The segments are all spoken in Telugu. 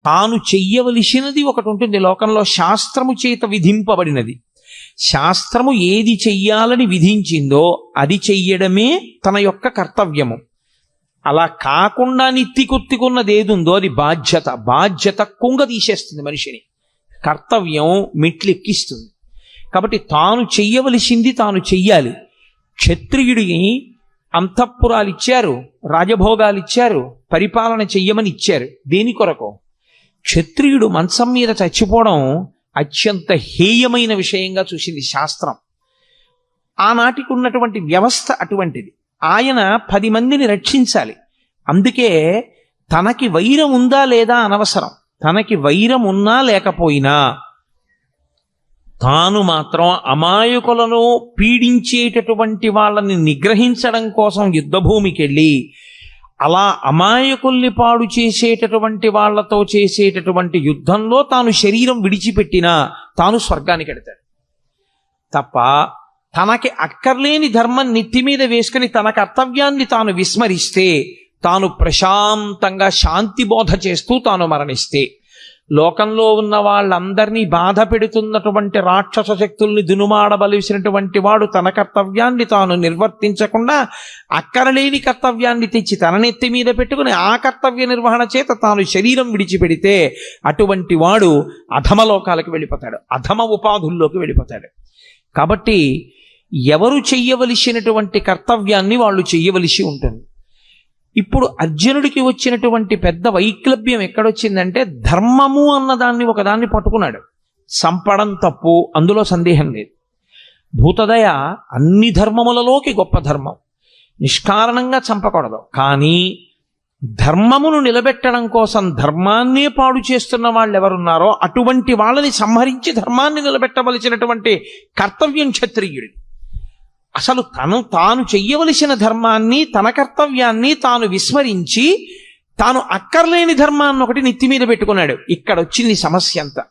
తాను చెయ్యవలసినది ఒకటి ఉంటుంది లోకంలో, శాస్త్రము చేత విధింపబడినది. శాస్త్రము ఏది చెయ్యాలని విధించిందో అది చెయ్యడమే తన యొక్క కర్తవ్యము. అలా కాకుండా నెత్తికొత్తికున్నది ఏది ఉందో అది బాధ్యత. బాధ్యత కుంగ తీసేస్తుంది మనిషిని, కర్తవ్యం మెట్లెక్కిస్తుంది. కాబట్టి తాను చెయ్యవలసింది తాను చెయ్యాలి. క్షత్రియుడికి అంతఃపురాలు ఇచ్చారు, రాజభోగాలు ఇచ్చారు, పరిపాలన చెయ్యమని ఇచ్చారు. దేని కొరకు? క్షత్రియుడు మంచం మీద చచ్చిపోవడం అత్యంత హేయమైన విషయంగా చూసింది శాస్త్రం. ఆనాటికి ఉన్నటువంటి వ్యవస్థ అటువంటిది. ఆయన 10 మందిని రక్షించాలి. అందుకే తనకి వైరం ఉందా లేదా అనవసరం. తనకి వైరం ఉన్నా లేకపోయినా తాను మాత్రం అమాయకులను పీడించేటటువంటి వాళ్ళని నిగ్రహించడం కోసం యుద్ధభూమికి వెళ్ళి అలా అమాయకుల్ని పాడు చేసేటటువంటి వాళ్లతో చేసేటటువంటి యుద్ధంలో తాను శరీరం విడిచిపెట్టినా తాను స్వర్గానికి వెడతాడు తప్ప, తనకి అక్కర్లేని ధర్మం నెత్తి మీద వేసుకుని తన కర్తవ్యాన్ని తాను విస్మరిస్తే, తాను ప్రశాంతంగా శాంతి బోధ చేస్తూ తాను మరణిస్తే, లోకంలో ఉన్న వాళ్ళందరినీ బాధ పెడుతున్నటువంటి రాక్షస శక్తుల్ని దునుమాడవలసినటువంటి వాడు తన కర్తవ్యాన్ని తాను నిర్వర్తించకుండా అక్కరలేని కర్తవ్యాన్ని తెచ్చి తన నెత్తి మీద పెట్టుకుని ఆ కర్తవ్య నిర్వహణ చేత తాను శరీరం విడిచిపెడితే అటువంటి వాడు అధమలోకాలకు వెళ్ళిపోతాడు, అధమ ఉపాధుల్లోకి వెళ్ళిపోతాడు. కాబట్టి ఎవరు చెయ్యవలసినటువంటి కర్తవ్యాన్ని వాళ్ళు చెయ్యవలసి ఉంటుంది. ఇప్పుడు అర్జునుడికి వచ్చినటువంటి పెద్ద వైక్లభ్యం ఎక్కడొచ్చిందంటే, ధర్మము అన్నదాన్ని ఒకదాన్ని పట్టుకున్నాడు. సంపడం తప్పు, అందులో సందేహం లేదు. భూతదయ అన్ని ధర్మములలోకి గొప్ప ధర్మం, నిష్కారణంగా చంపకూడదు. కానీ ధర్మమును నిలబెట్టడం కోసం ధర్మాన్నే పాడు చేస్తున్న వాళ్ళు ఎవరున్నారో అటువంటి వాళ్ళని సంహరించి ధర్మాన్ని నిలబెట్టవలసినటువంటి కర్తవ్యం క్షత్రియుడిది. అసలు తాను చెయ్యవలసిన ధర్మాన్ని, తన కర్తవ్యాన్ని తాను విస్మరించి తాను అక్కర్లేని ధర్మాన్ని ఒకటి నెత్తి మీద పెట్టుకున్నాడు. ఇక్కడ వచ్చింది సమస్య అంతా.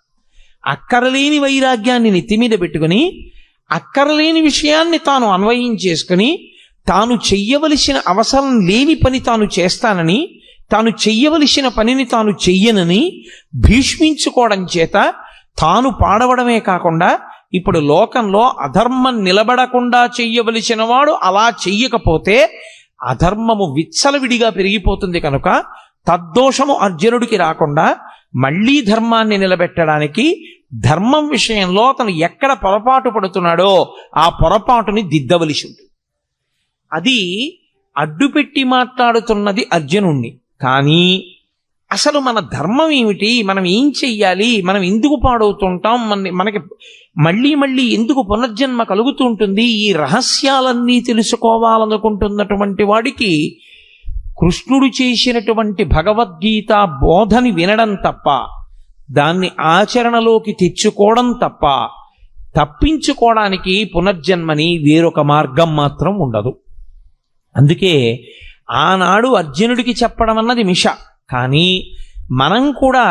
అక్కర్లేని వైరాగ్యాన్ని నెత్తి మీద పెట్టుకుని అక్కర్లేని విషయాన్ని తాను అన్వయం చేసుకుని తాను చెయ్యవలసిన అవసరం లేని పని తాను చేస్తానని, తాను చెయ్యవలసిన పనిని తాను చెయ్యనని భీష్మించుకోవడం చేత తాను పాడవడమే కాకుండా ఇప్పుడు లోకంలో అధర్మం నిలబడకుండా చెయ్యవలసిన వాడు అలా చెయ్యకపోతే అధర్మము విచ్చలవిడిగా పెరిగిపోతుంది. కనుక తద్దోషము అర్జునుడికి రాకుండా మళ్ళీ ధర్మాన్ని నిలబెట్టడానికి ధర్మం విషయంలో తను ఎక్కడ పొరపాటు పడుతున్నాడో ఆ పొరపాటుని దిద్దవలసి ఉంటుంది. అది అడ్డుపెట్టి మాట్లాడుతున్నది అర్జునుణ్ణి. కానీ అసలు మన ధర్మం ఏమిటి, మనం ఏం చెయ్యాలి, మనం ఎందుకు పాడవుతుంటాం, మనకి మళ్ళీ మళ్ళీ ఎందుకు పునర్జన్మ కలుగుతూ ఉంటుంది, ఈ రహస్యాలన్నీ తెలుసుకోవాలనుకుంటున్నటువంటి వాడికి కృష్ణుడు చేసినటువంటి భగవద్గీత బోధని వినడం తప్ప, దాన్ని ఆచరణలోకి తెచ్చుకోవడం తప్ప తప్పించుకోవడానికి పునర్జన్మని వేరొక మార్గం మాత్రం ఉండదు. అందుకే ఆనాడు అర్జునుడికి చెప్పడం అన్నది మిష. కానీ మనం కూడా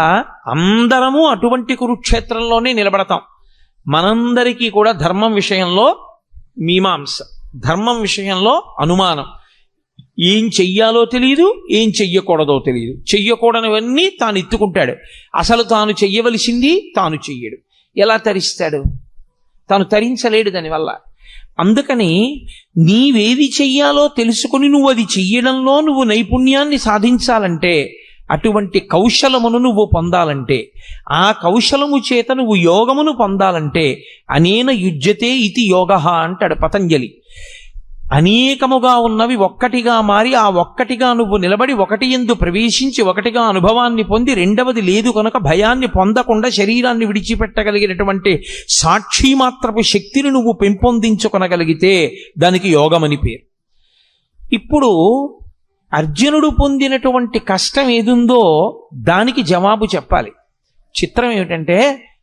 అందరము అటువంటి కురుక్షేత్రంలోనే నిలబడతాం. మనందరికీ కూడా ధర్మం విషయంలో మీమాంస, ధర్మం విషయంలో అనుమానం. ఏం చెయ్యాలో తెలియదు, ఏం చెయ్యకూడదో తెలియదు. చెయ్యకూడనివన్నీ తాను ఎత్తుకుంటాడు. అసలు తాను చెయ్యవలసింది తాను చెయ్యడు. ఎలా తరిస్తాడు? తాను తరించలేడు దానివల్ల. అందుకని నీవేది చెయ్యాలో తెలుసుకుని నువ్వు అది చెయ్యడంలో నువ్వు నైపుణ్యాన్ని సాధించాలంటే, అటువంటి కౌశలమును నువ్వు పొందాలంటే, ఆ కౌశలము చేత నువ్వు యోగమును పొందాలంటే అనేన యుజ్యతే ఇది యోగః అంటాడు పతంజలి. అనేకముగా ఉన్నవి ఒక్కటిగా మారి ఆ ఒక్కటిగా నువ్వు నిలబడి ఒకటి యందు ప్రవేశించి ఒకటిగా అనుభవాన్ని పొంది రెండవది లేదు కనుక భయాన్ని పొందకుండా శరీరాన్ని విడిచిపెట్టగలిగినటువంటి సాక్షిమాత్రపు శక్తిని నువ్వు పెంపొందించుకొనగలిగితే దానికి యోగమని పేరు. ఇప్పుడు అర్జునుడు పొందినటువంటి కష్టం ఏదుందో దానికి జవాబు చెప్పాలి. చిత్రం ఏమిటంటే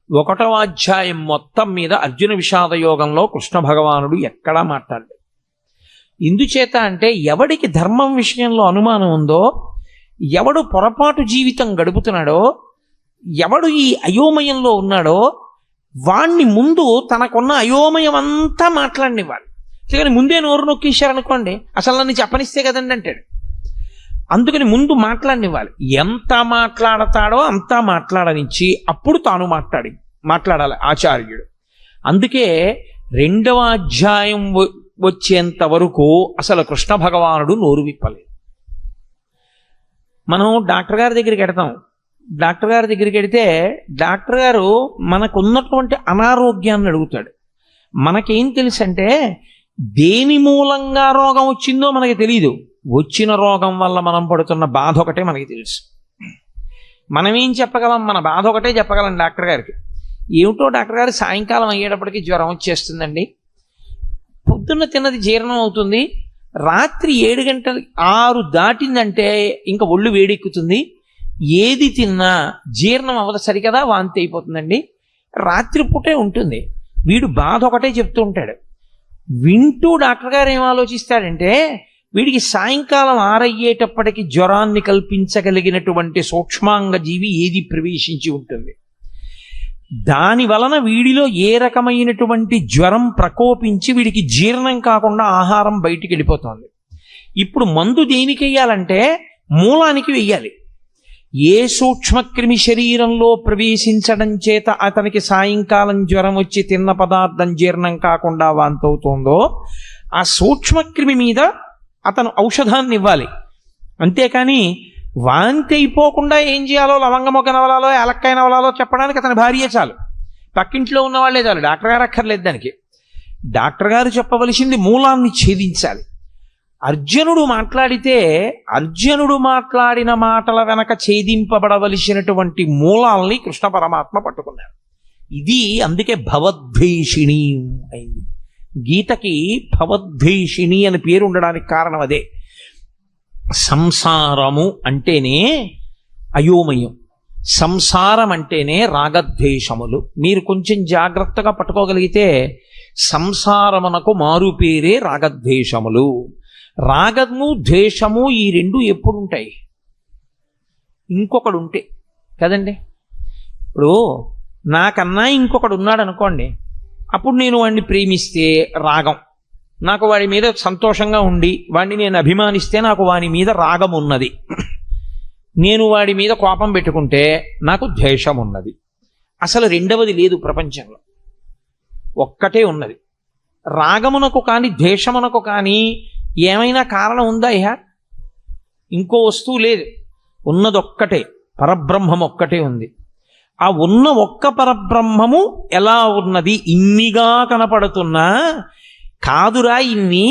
1వ అధ్యాయం మొత్తం మీద అర్జున విషాద యోగంలో కృష్ణ భగవానుడు ఎక్కడా మాట్లాడలేదు. ఎందుచేత అంటే ఎవడికి ధర్మం విషయంలో అనుమానం ఉందో, ఎవడు పొరపాటు జీవితం గడుపుతున్నాడో, ఎవడు ఈ అయోమయంలో ఉన్నాడో వాణ్ణి ముందు తనకున్న అయోమయం అంతా మాట్లాడినివ్వాలి. కానీ ముందే నోరు నొక్కేశారనుకోండి, అసలు నన్ను చెప్పనిస్తే కదండి అంటాడు. అందుకని ముందు మాట్లాడనివ్వాలి. ఎంత మాట్లాడతాడో అంతా మాట్లాడనిచ్చి అప్పుడు తాను మాట్లాడాలి ఆచార్యుడు. అందుకే 2వ అధ్యాయం వచ్చేంత వరకు అసలు కృష్ణ భగవానుడు నోరు విప్పలేదు. మనం డాక్టర్ గారి దగ్గరికి వెడతాం. డాక్టర్ గారి దగ్గరికి వెడితే డాక్టర్ గారు మనకున్నటువంటి అనారోగ్యాన్ని అడుగుతాడు. మనకేం తెలుసు అంటే దేని మూలంగా రోగం వచ్చిందో మనకి తెలియదు. వచ్చిన రోగం వల్ల మనం పడుతున్న బాధ ఒకటే మనకి తెలుసు. మనమేం చెప్పగలం? మన బాధ ఒకటే చెప్పగలం డాక్టర్ గారికి. ఏమిటో డాక్టర్ గారు సాయంకాలం అయ్యేటప్పటికి జ్వరం వచ్చేస్తుందండి, పొద్దున్న తిన్నది జీర్ణం అవుతుంది, రాత్రి 7 గంటలు 6 దాటిందంటే ఇంకా ఒళ్ళు వేడెక్కుతుంది, ఏది తిన్నా జీర్ణం అవ్వదు సరికదా, వాంతి అయిపోతుందండి, రాత్రిపూటే ఉంటుంది. వీడు బాధ ఒకటే చెప్తూ ఉంటాడు. వింటూ డాక్టర్ గారు ఏం ఆలోచిస్తాడంటే వీడికి సాయంకాలం 6 అయ్యేటప్పటికి జ్వరాన్ని కల్పించగలిగినటువంటి సూక్ష్మాంగ జీవి ఏది ప్రవేశించి ఉంటుంది, దాని వలన వీడిలో ఏ రకమైనటువంటి జ్వరం ప్రకోపించి వీడికి జీర్ణం కాకుండా ఆహారం బయటికి వెళ్ళిపోతుంది. ఇప్పుడు మందు దేనికి వెయ్యాలంటే మూలానికి వెయ్యాలి. ఏ సూక్ష్మక్రిమి శరీరంలో ప్రవేశించడం చేత అతనికి సాయంకాలం జ్వరం వచ్చి తిన్న పదార్థం జీర్ణం కాకుండా వాంతవుతోందో ఆ సూక్ష్మక్రిమి మీద అతను ఔషధాన్ని ఇవ్వాలి. అంతేకాని వాంతి అయిపోకుండా ఏం చేయాలో లవంగమొగ్గ నవలాలో ఏలక్కాయ నవలాలో చెప్పడానికి అతని భార్య చాలు, పక్కింట్లో ఉన్న వాళ్ళే చాలు, డాక్టర్ గారు అక్కర్లేదు దానికి. డాక్టర్ గారు చెప్పవలసింది మూలాన్ని ఛేదించాలి. అర్జునుడు మాట్లాడితే అర్జునుడు మాట్లాడిన మాటల వెనక ఛేదింపబడవలసినటువంటి మూలాల్ని కృష్ణ పరమాత్మ పట్టుకున్నాడు. ఇది అందుకే భవద్వేషిణి అయింది. గీతకి భవద్వేషిణి అని పేరు ఉండడానికి కారణం అదే. సంసారము అంటేనే అయోమయం, సంసారం అంటేనే రాగద్వేషములు. మీరు కొంచెం జాగ్రత్తగా పట్టుకోగలిగితే సంసారమునకు మారు పేరే రాగద్వేషములు. రాగము ద్వేషము ఈ రెండు ఎప్పుడు ఉంటాయి? ఇంకొకడు ఉంటే కదండి. ఇప్పుడు నాకన్నా ఇంకొకడు ఉన్నాడు అనుకోండి, అప్పుడు నేను వాడిని ప్రేమిస్తే రాగం, నాకు వాడి మీద సంతోషంగా ఉండి వాడిని నేను అభిమానిస్తే నాకు వాడి మీద రాగం ఉన్నది. నేను వాడి మీద కోపం పెట్టుకుంటే నాకు ద్వేషం ఉన్నది. అసలు రెండవది లేదు ప్రపంచంలో, ఒక్కటే ఉన్నది. రాగమునకు కానీ ద్వేషమునకు కానీ ఏమైనా కారణం ఉందా? ఇంకో వస్తువు లేదు, ఉన్నదొక్కటే, పరబ్రహ్మం ఒక్కటే ఉంది. ఆ ఉన్న ఒక్క పరబ్రహ్మము ఎలా ఉన్నది? ఇన్నిగా కనపడుతున్నా కాదురా, ఇన్ని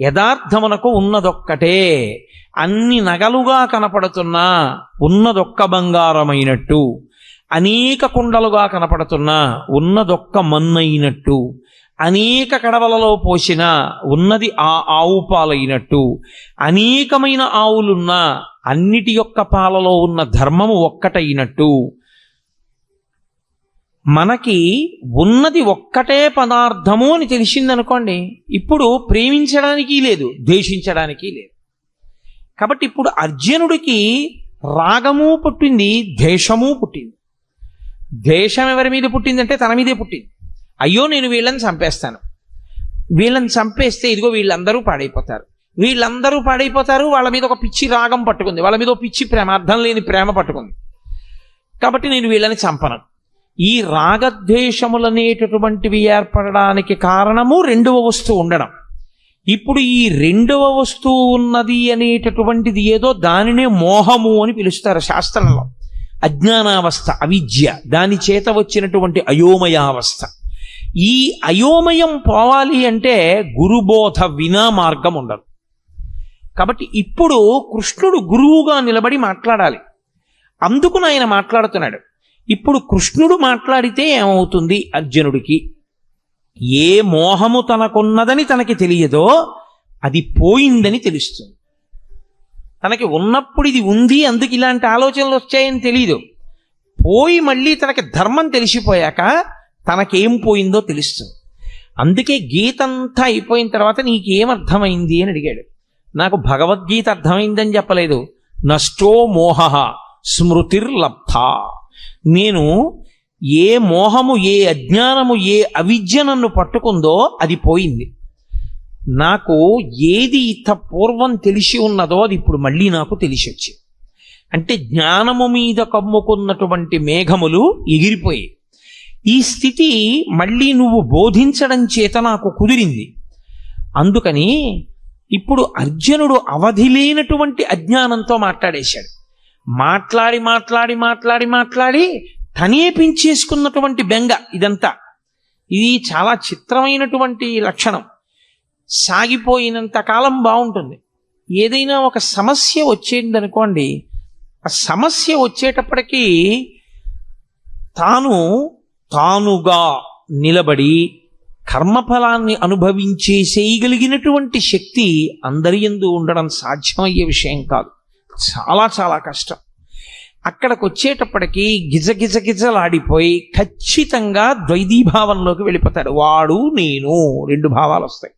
యథార్థమునకు ఉన్నదొక్కటే. అన్ని నగలుగా కనపడుతున్నా ఉన్నదొక్క బంగారమైనట్టు, అనేక కుండలుగా కనపడుతున్నా ఉన్నదొక్క మన్నైనట్టు, అనేక కడవలలో పోసిన ఉన్నది ఆ ఆవు పాలైనట్టు, అనేకమైన ఆవులున్నా అన్నిటి యొక్క పాలలో ఉన్న ధర్మము ఒక్కటైనట్టు, మనకి ఉన్నది ఒక్కటే పదార్థము అని తెలిసిందనుకోండి, ఇప్పుడు ప్రేమించడానికి లేదు, ద్వేషించడానికి లేదు. కాబట్టి ఇప్పుడు అర్జునుడికి రాగము పుట్టింది, ద్వేషము పుట్టింది. ద్వేషం ఎవరి మీద పుట్టిందంటే తన మీదే పుట్టింది. అయ్యో నేను వీళ్ళని చంపేస్తాను, వీళ్ళని చంపేస్తే ఇదిగో వీళ్ళందరూ పాడైపోతారు, వీళ్ళందరూ పాడైపోతారు. వాళ్ళ మీద ఒక పిచ్చి రాగం పట్టుకుంది, వాళ్ళ మీద ఒక పిచ్చి ప్రేమ, అర్థం లేని ప్రేమ పట్టుకుంది. కాబట్టి నేను వీళ్ళని చంపను. ఈ రాగద్వేషములనేటటువంటివి ఏర్పడడానికి కారణము రెండవ వస్తువు ఉండడం. ఇప్పుడు ఈ రెండవ వస్తువు ఉన్నది అనేటటువంటిది ఏదో, దానినే మోహము అని పిలుస్తారు శాస్త్రంలో. అజ్ఞానావస్థ, అవిద్య, దాని చేత వచ్చినటువంటి అయోమయావస్థ. ఈ అయోమయం పోవాలి అంటే గురుబోధ వినా మార్గం ఉండదు. కాబట్టి ఇప్పుడు కృష్ణుడు గురువుగా నిలబడి మాట్లాడాలి. అందుకు ఆయన మాట్లాడుతున్నాడు. ఇప్పుడు కృష్ణుడు మాట్లాడితే ఏమవుతుంది? అర్జునుడికి ఏ మోహము తనకున్నదని తనకి తెలియదో అది పోయిందని తెలుస్తుంది. తనకి ఉన్నప్పుడు ఇది ఉంది, అందుకు ఇలాంటి ఆలోచనలు వచ్చాయని తెలియదు. పోయి మళ్ళీ తనకి ధర్మం తెలిసిపోయాక తనకేం పోయిందో తెలుస్తుంది. అందుకే గీత అంతా అయిపోయిన తర్వాత నీకేమర్థమైంది అని అడిగాడు. నాకు భగవద్గీత అర్థమైందని చెప్పలేదు. నష్టో మోహ స్మృతిర్లబ్ధ. నేను ఏ మోహము, ఏ అజ్ఞానము, ఏ అవిద్య నన్ను పట్టుకుందో అది పోయింది. నాకు ఏది ఇంత పూర్వం తెలిసి ఉన్నదో అది ఇప్పుడు మళ్ళీ నాకు తెలిసి వచ్చింది. అంటే జ్ఞానము మీద కమ్ముకున్నటువంటి మేఘములు ఎగిరిపోయి ఈ స్థితి మళ్ళీ నువ్వు బోధించడం చేత నాకు కుదిరింది. అందుకని ఇప్పుడు అర్జునుడు అవధి లేనటువంటి అజ్ఞానంతో మాట్లాడేశాడు. మాట్లాడి మాట్లాడి మాట్లాడి మాట్లాడి తనే పెంచేసుకున్నటువంటి బెంగ ఇదంతా. ఇది చాలా చిత్రమైనటువంటి లక్షణం. సాగిపోయినంత కాలం బాగుంటుంది. ఏదైనా ఒక సమస్య వచ్చేదనుకోండి, ఆ సమస్య వచ్చేటప్పటికీ తానుగా నిలబడి కర్మఫలాన్ని అనుభవించేసేయగలిగినటువంటి శక్తి అందరి యందు ఉండడం సాధ్యమయ్యే విషయం కాదు. చాలా చాలా కష్టం. అక్కడికి వచ్చేటప్పటికి గిజగిజగిజలాడిపోయి ఖచ్చితంగా ద్వైతీభావంలోకి వెళ్ళిపోతాడు. వాడు నేను రెండు భావాలు వస్తాయి.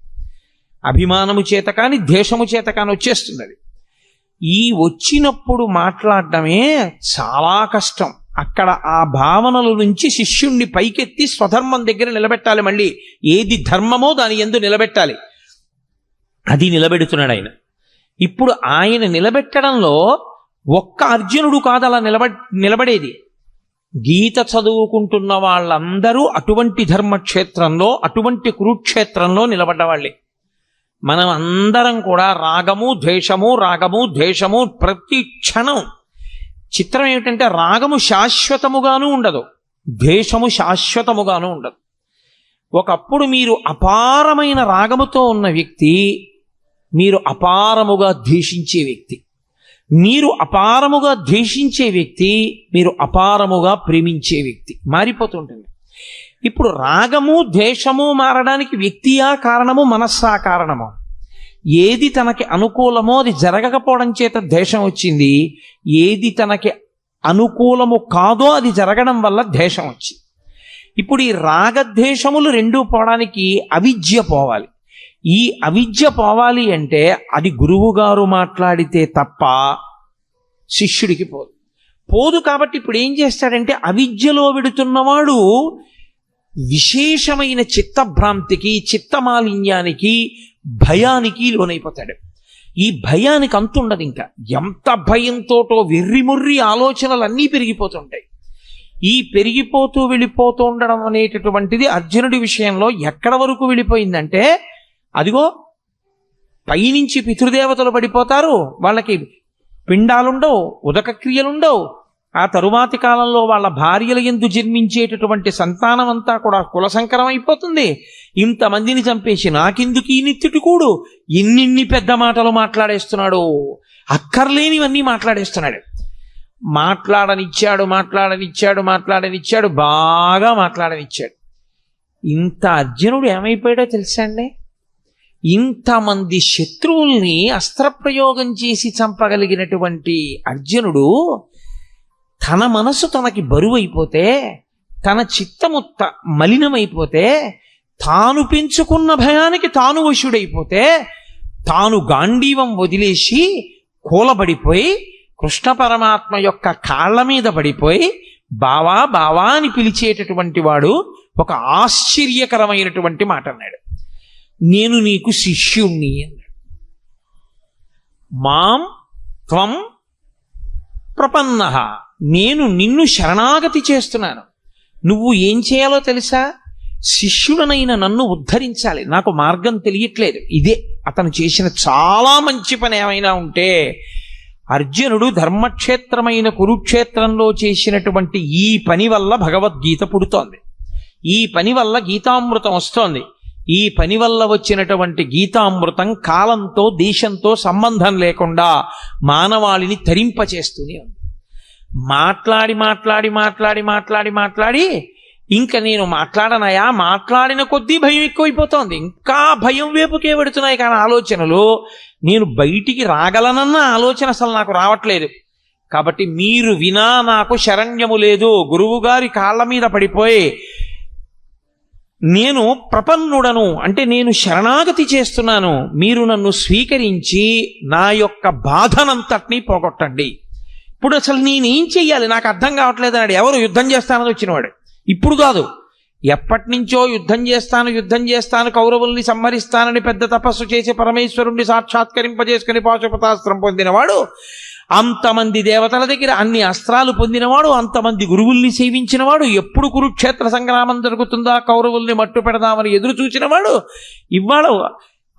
అభిమానము చేత కానీ ద్వేషము చేత కానీ వచ్చేస్తుంది. అది ఈ వచ్చినప్పుడు మాట్లాడటమే చాలా కష్టం. అక్కడ ఆ భావనల నుంచి శిష్యుణ్ణి పైకెత్తి స్వధర్మం దగ్గర నిలబెట్టాలి. మళ్ళీ ఏది ధర్మమో దాని యందు నిలబెట్టాలి. అది నిలబెడుతున్నాడు ఆయన. ఇప్పుడు ఆయన నిలబెట్టడంలో ఒక్క అర్జునుడు కాదు అలా నిలబడేది. గీత చదువుకుంటున్న వాళ్ళందరూ అటువంటి ధర్మక్షేత్రంలో, అటువంటి కురుక్షేత్రంలో నిలబడ్డవాళ్ళే. మనం అందరం కూడా రాగము ద్వేషము ప్రతి క్షణం. చిత్రం ఏమిటంటే రాగము శాశ్వతముగాను ఉండదు, ద్వేషము శాశ్వతముగాను ఉండదు. ఒకప్పుడు మీరు అపారమైన రాగముతో ఉన్న వ్యక్తి మీరు అపారముగా ద్వేషించే వ్యక్తి, మీరు అపారముగా ద్వేషించే వ్యక్తి మీరు అపారముగా ప్రేమించే వ్యక్తి మారిపోతుంటుంది. ఇప్పుడు రాగము ద్వేషము మారడానికి వ్యక్తియా కారణము, మనస్సా కారణము? ఏది తనకి అనుకూలమో అది జరగకపోవడం చేత ద్వేషం వచ్చింది, ఏది తనకి అనుకూలము కాదో అది జరగడం వల్ల ద్వేషం వచ్చింది. ఇప్పుడు ఈ రాగద్వేషములు రెండూ పోవడానికి అవిద్య పోవాలి. ఈ అవిద్య పోవాలి అంటే అది గురువుగారు మాట్లాడితే తప్ప శిష్యుడికి పోదు. కాబట్టి ఇప్పుడు ఏం చేస్తాడంటే అవిద్యలో వెడుతున్నవాడు విశేషమైన చిత్తభ్రాంతికి, చిత్తమాలిన్యానికి, భయానికి లోనైపోతాడు. ఈ భయానికి అంతుండదు. ఇంకా ఎంత భయంతోటో వెర్రిముర్రి ఆలోచనలన్నీ పెరిగిపోతుంటాయి. ఈ పెరిగిపోతూ వెళ్ళిపోతూ ఉండడం అనేటటువంటిది అర్జునుడి విషయంలో ఎక్కడ వరకు వెళ్ళిపోయిందంటే, అదిగో పైనుంచి పితృదేవతలు పడిపోతారు, వాళ్ళకి పిండాలుండవు, ఉదక క్రియలుండవు. ఆ తరువాతి కాలంలో వాళ్ళ భార్యల యందు జన్మించేటటువంటి సంతానం అంతా కూడా కులసంకరం అయిపోతుంది. ఇంతమందిని చంపేసి నాకెందుకు ఈ నిత్యుటికూడు, ఎన్నిన్ని పెద్ద మాటలు మాట్లాడేస్తున్నాడు, అక్కర్లేనివన్నీ మాట్లాడేస్తున్నాడు. మాట్లాడనిచ్చాడు, బాగా మాట్లాడనిచ్చాడు. ఇంత అర్జునుడు ఏమైపోయాడో తెలుసా అండి? ఇంతమంది శత్రువుల్ని అస్త్రప్రయోగం చేసి చంపగలిగినటువంటి అర్జునుడు తన మనసు తనకి బరువైపోతే, తన చిత్తము మలినమైపోతే, తాను పెంచుకున్న భయానికి తాను వశుడైపోతే, తాను గాంధీవం వదిలేసి కూలబడిపోయి కృష్ణ పరమాత్మ యొక్క కాళ్ళ మీద పడిపోయి బావా బావా అని పిలిచేటటువంటి వాడు ఒక ఆశ్చర్యకరమైనటువంటి మాట అన్నాడు. నేను నీకు శిష్యుణ్ణి అన్నాడు. మాం త్వం ప్రపన్నః, నేను నిన్ను శరణాగతి చేస్తున్నాను. నువ్వు ఏం చేయాలో తెలుసా? శిష్యుడనైన నన్ను ఉద్ధరించాలి. నాకు మార్గం తెలియట్లేదు. ఇదే అతను చేసిన చాలా మంచి పని. ఏమైనా ఉంటే అర్జునుడు ధర్మక్షేత్రమైన కురుక్షేత్రంలో చేసినటువంటి ఈ పని వల్ల భగవద్గీత పుడుతోంది. ఈ పని వల్ల గీతామృతం వస్తోంది. ఈ పని వల్ల వచ్చినటువంటి గీతామృతం కాలంతో, దేశంతో సంబంధం లేకుండా మానవాళిని తరింపచేస్తూనే ఉంది. మాట్లాడి ఇంకా నేను మాట్లాడనయా, మాట్లాడిన కొద్దీ భయం ఎక్కువైపోతోంది. ఇంకా భయం వైపుకే పెడుతున్నాయి కానీ ఆలోచనలు. నేను బయటికి రాగలనన్న ఆలోచన అసలు నాకు రావట్లేదు. కాబట్టి మీరు వినా నాకు శరణ్యము లేదు. గురువుగారి కాళ్ళ మీద పడిపోయి నేను ప్రపన్నుడను అంటే నేను శరణాగతి చేస్తున్నాను, మీరు నన్ను స్వీకరించి నా యొక్క బాధనంతటినీ పోగొట్టండి. ఇప్పుడు అసలు నేనేం చెయ్యాలి నాకు అర్థం కావట్లేదు అన్నాడు. ఎవరు యుద్ధం చేస్తానని వచ్చినవాడు. ఇప్పుడు కాదు, ఎప్పటి నుంచో యుద్ధం చేస్తాను కౌరవుల్ని సంహరిస్తానని పెద్ద తపస్సు చేసి పరమేశ్వరుణ్ణి సాక్షాత్కరింపజేసుకుని పాశుపతాస్త్రం పొందినవాడు, అంతమంది దేవతల దగ్గర అన్ని అస్త్రాలు పొందినవాడు, అంతమంది గురువుల్ని సేవించినవాడు, ఎప్పుడు కురుక్షేత్ర సంగ్రామం జరుగుతుందా కౌరవుల్ని మట్టు పెడదామని ఎదురు చూసినవాడు, ఇవాళ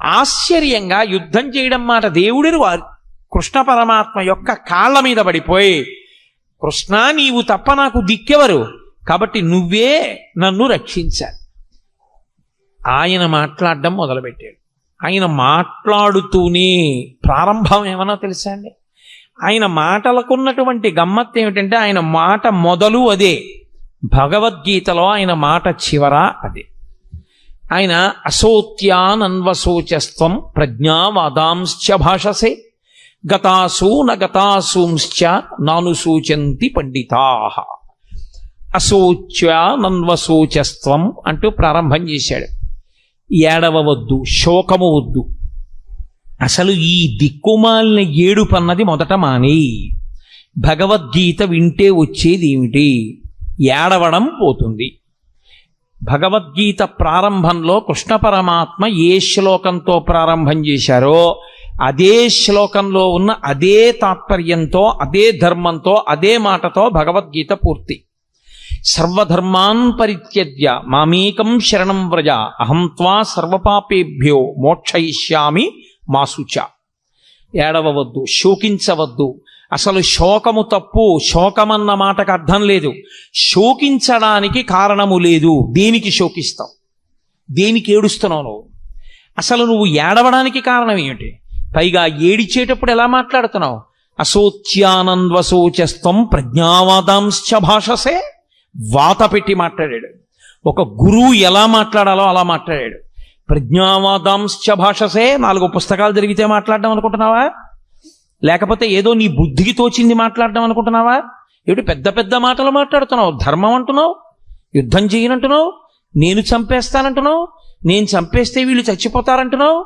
ఆశ్చర్యంగా యుద్ధం చేయడం మాట దేవుడిని వారు కృష్ణ పరమాత్మ యొక్క కాళ్ళ మీద పడిపోయి, కృష్ణ నీవు తప్ప నాకు దిక్కెవరు, కాబట్టి నువ్వే నన్ను రక్షించాలి. ఆయన మాట్లాడడం మొదలుపెట్టాడు. ఆయన మాట్లాడుతూనే ప్రారంభం ఏమన్నా తెలుసా అండి? ఆయన మాటలకున్నటువంటి గమ్మత్తు ఏమిటంటే ఆయన మాట మొదలు అదే, భగవద్గీతలో ఆయన మాట చివర అదే. ఆయన అసోత్యానన్వశోచస్త్వం ప్రజ్ఞావాదాంశ్చ భాషసే గతాసూ నగతాసూంశ్చ నానుసూచంతి పండితాః. అశోచ్యానన్వశోచస్త్వం అంటూ ప్రారంభం చేశాడు. ఏడవవద్దు, శోకము వద్దు, అసలు ఈ దిక్కుమాలిన ఏడుపన్నది మొదట మాని. భగవద్గీత వింటే వచ్చేది ఏమిటి? ఏడవడం పోతుంది. భగవద్గీత ప్రారంభంలో కృష్ణ పరమాత్మ ఏ శ్లోకంతో ప్రారంభం చేశారో అదే శ్లోకంలో ఉన్న అదే తాత్పర్యంతో, అదే ధర్మంతో, అదే మాటతో భగవద్గీత పూర్తి. సర్వధర్మాన్ పరిత్యజ్య మామేకం శరణం వ్రజ అహం త్వా సర్వపాపేభ్యో మోక్షయిష్యామి మాసుచ. ఏడవవద్దు, శోకించవద్దు. అసలు శోకము తప్పు. శోకమన్న మాటకు అర్థం లేదు. శోకించడానికి కారణము లేదు. దేనికి శోకిస్తావు? దేనికి ఏడుస్తున్నావు నువ్వు? అసలు నువ్వు ఏడవడానికి కారణం ఏమిటి? పైగా ఏడిచేటప్పుడు ఎలా మాట్లాడుతున్నావు? అశోచ్యానంద్వశోచస్త్వం ప్రజ్ఞావాదాంశ్చ భాషసే. వాత పెట్టి మాట్లాడాడు. ఒక గురువు ఎలా మాట్లాడాలో అలా మాట్లాడాడు. ప్రజ్ఞావాదాంశ్చ భాషసే. 4 పుస్తకాలు జరిగితే మాట్లాడడం అనుకుంటున్నావా? లేకపోతే ఏదో నీ బుద్ధికి తోచింది మాట్లాడడం అనుకుంటున్నావా? ఏమిటి పెద్ద పెద్ద మాటలు మాట్లాడుతున్నావు? ధర్మం అంటున్నావు, యుద్ధం చేయనంటున్నావు, నేను చంపేస్తానంటున్నావు, నేను చంపేస్తే వీళ్ళు చచ్చిపోతారంటున్నావు,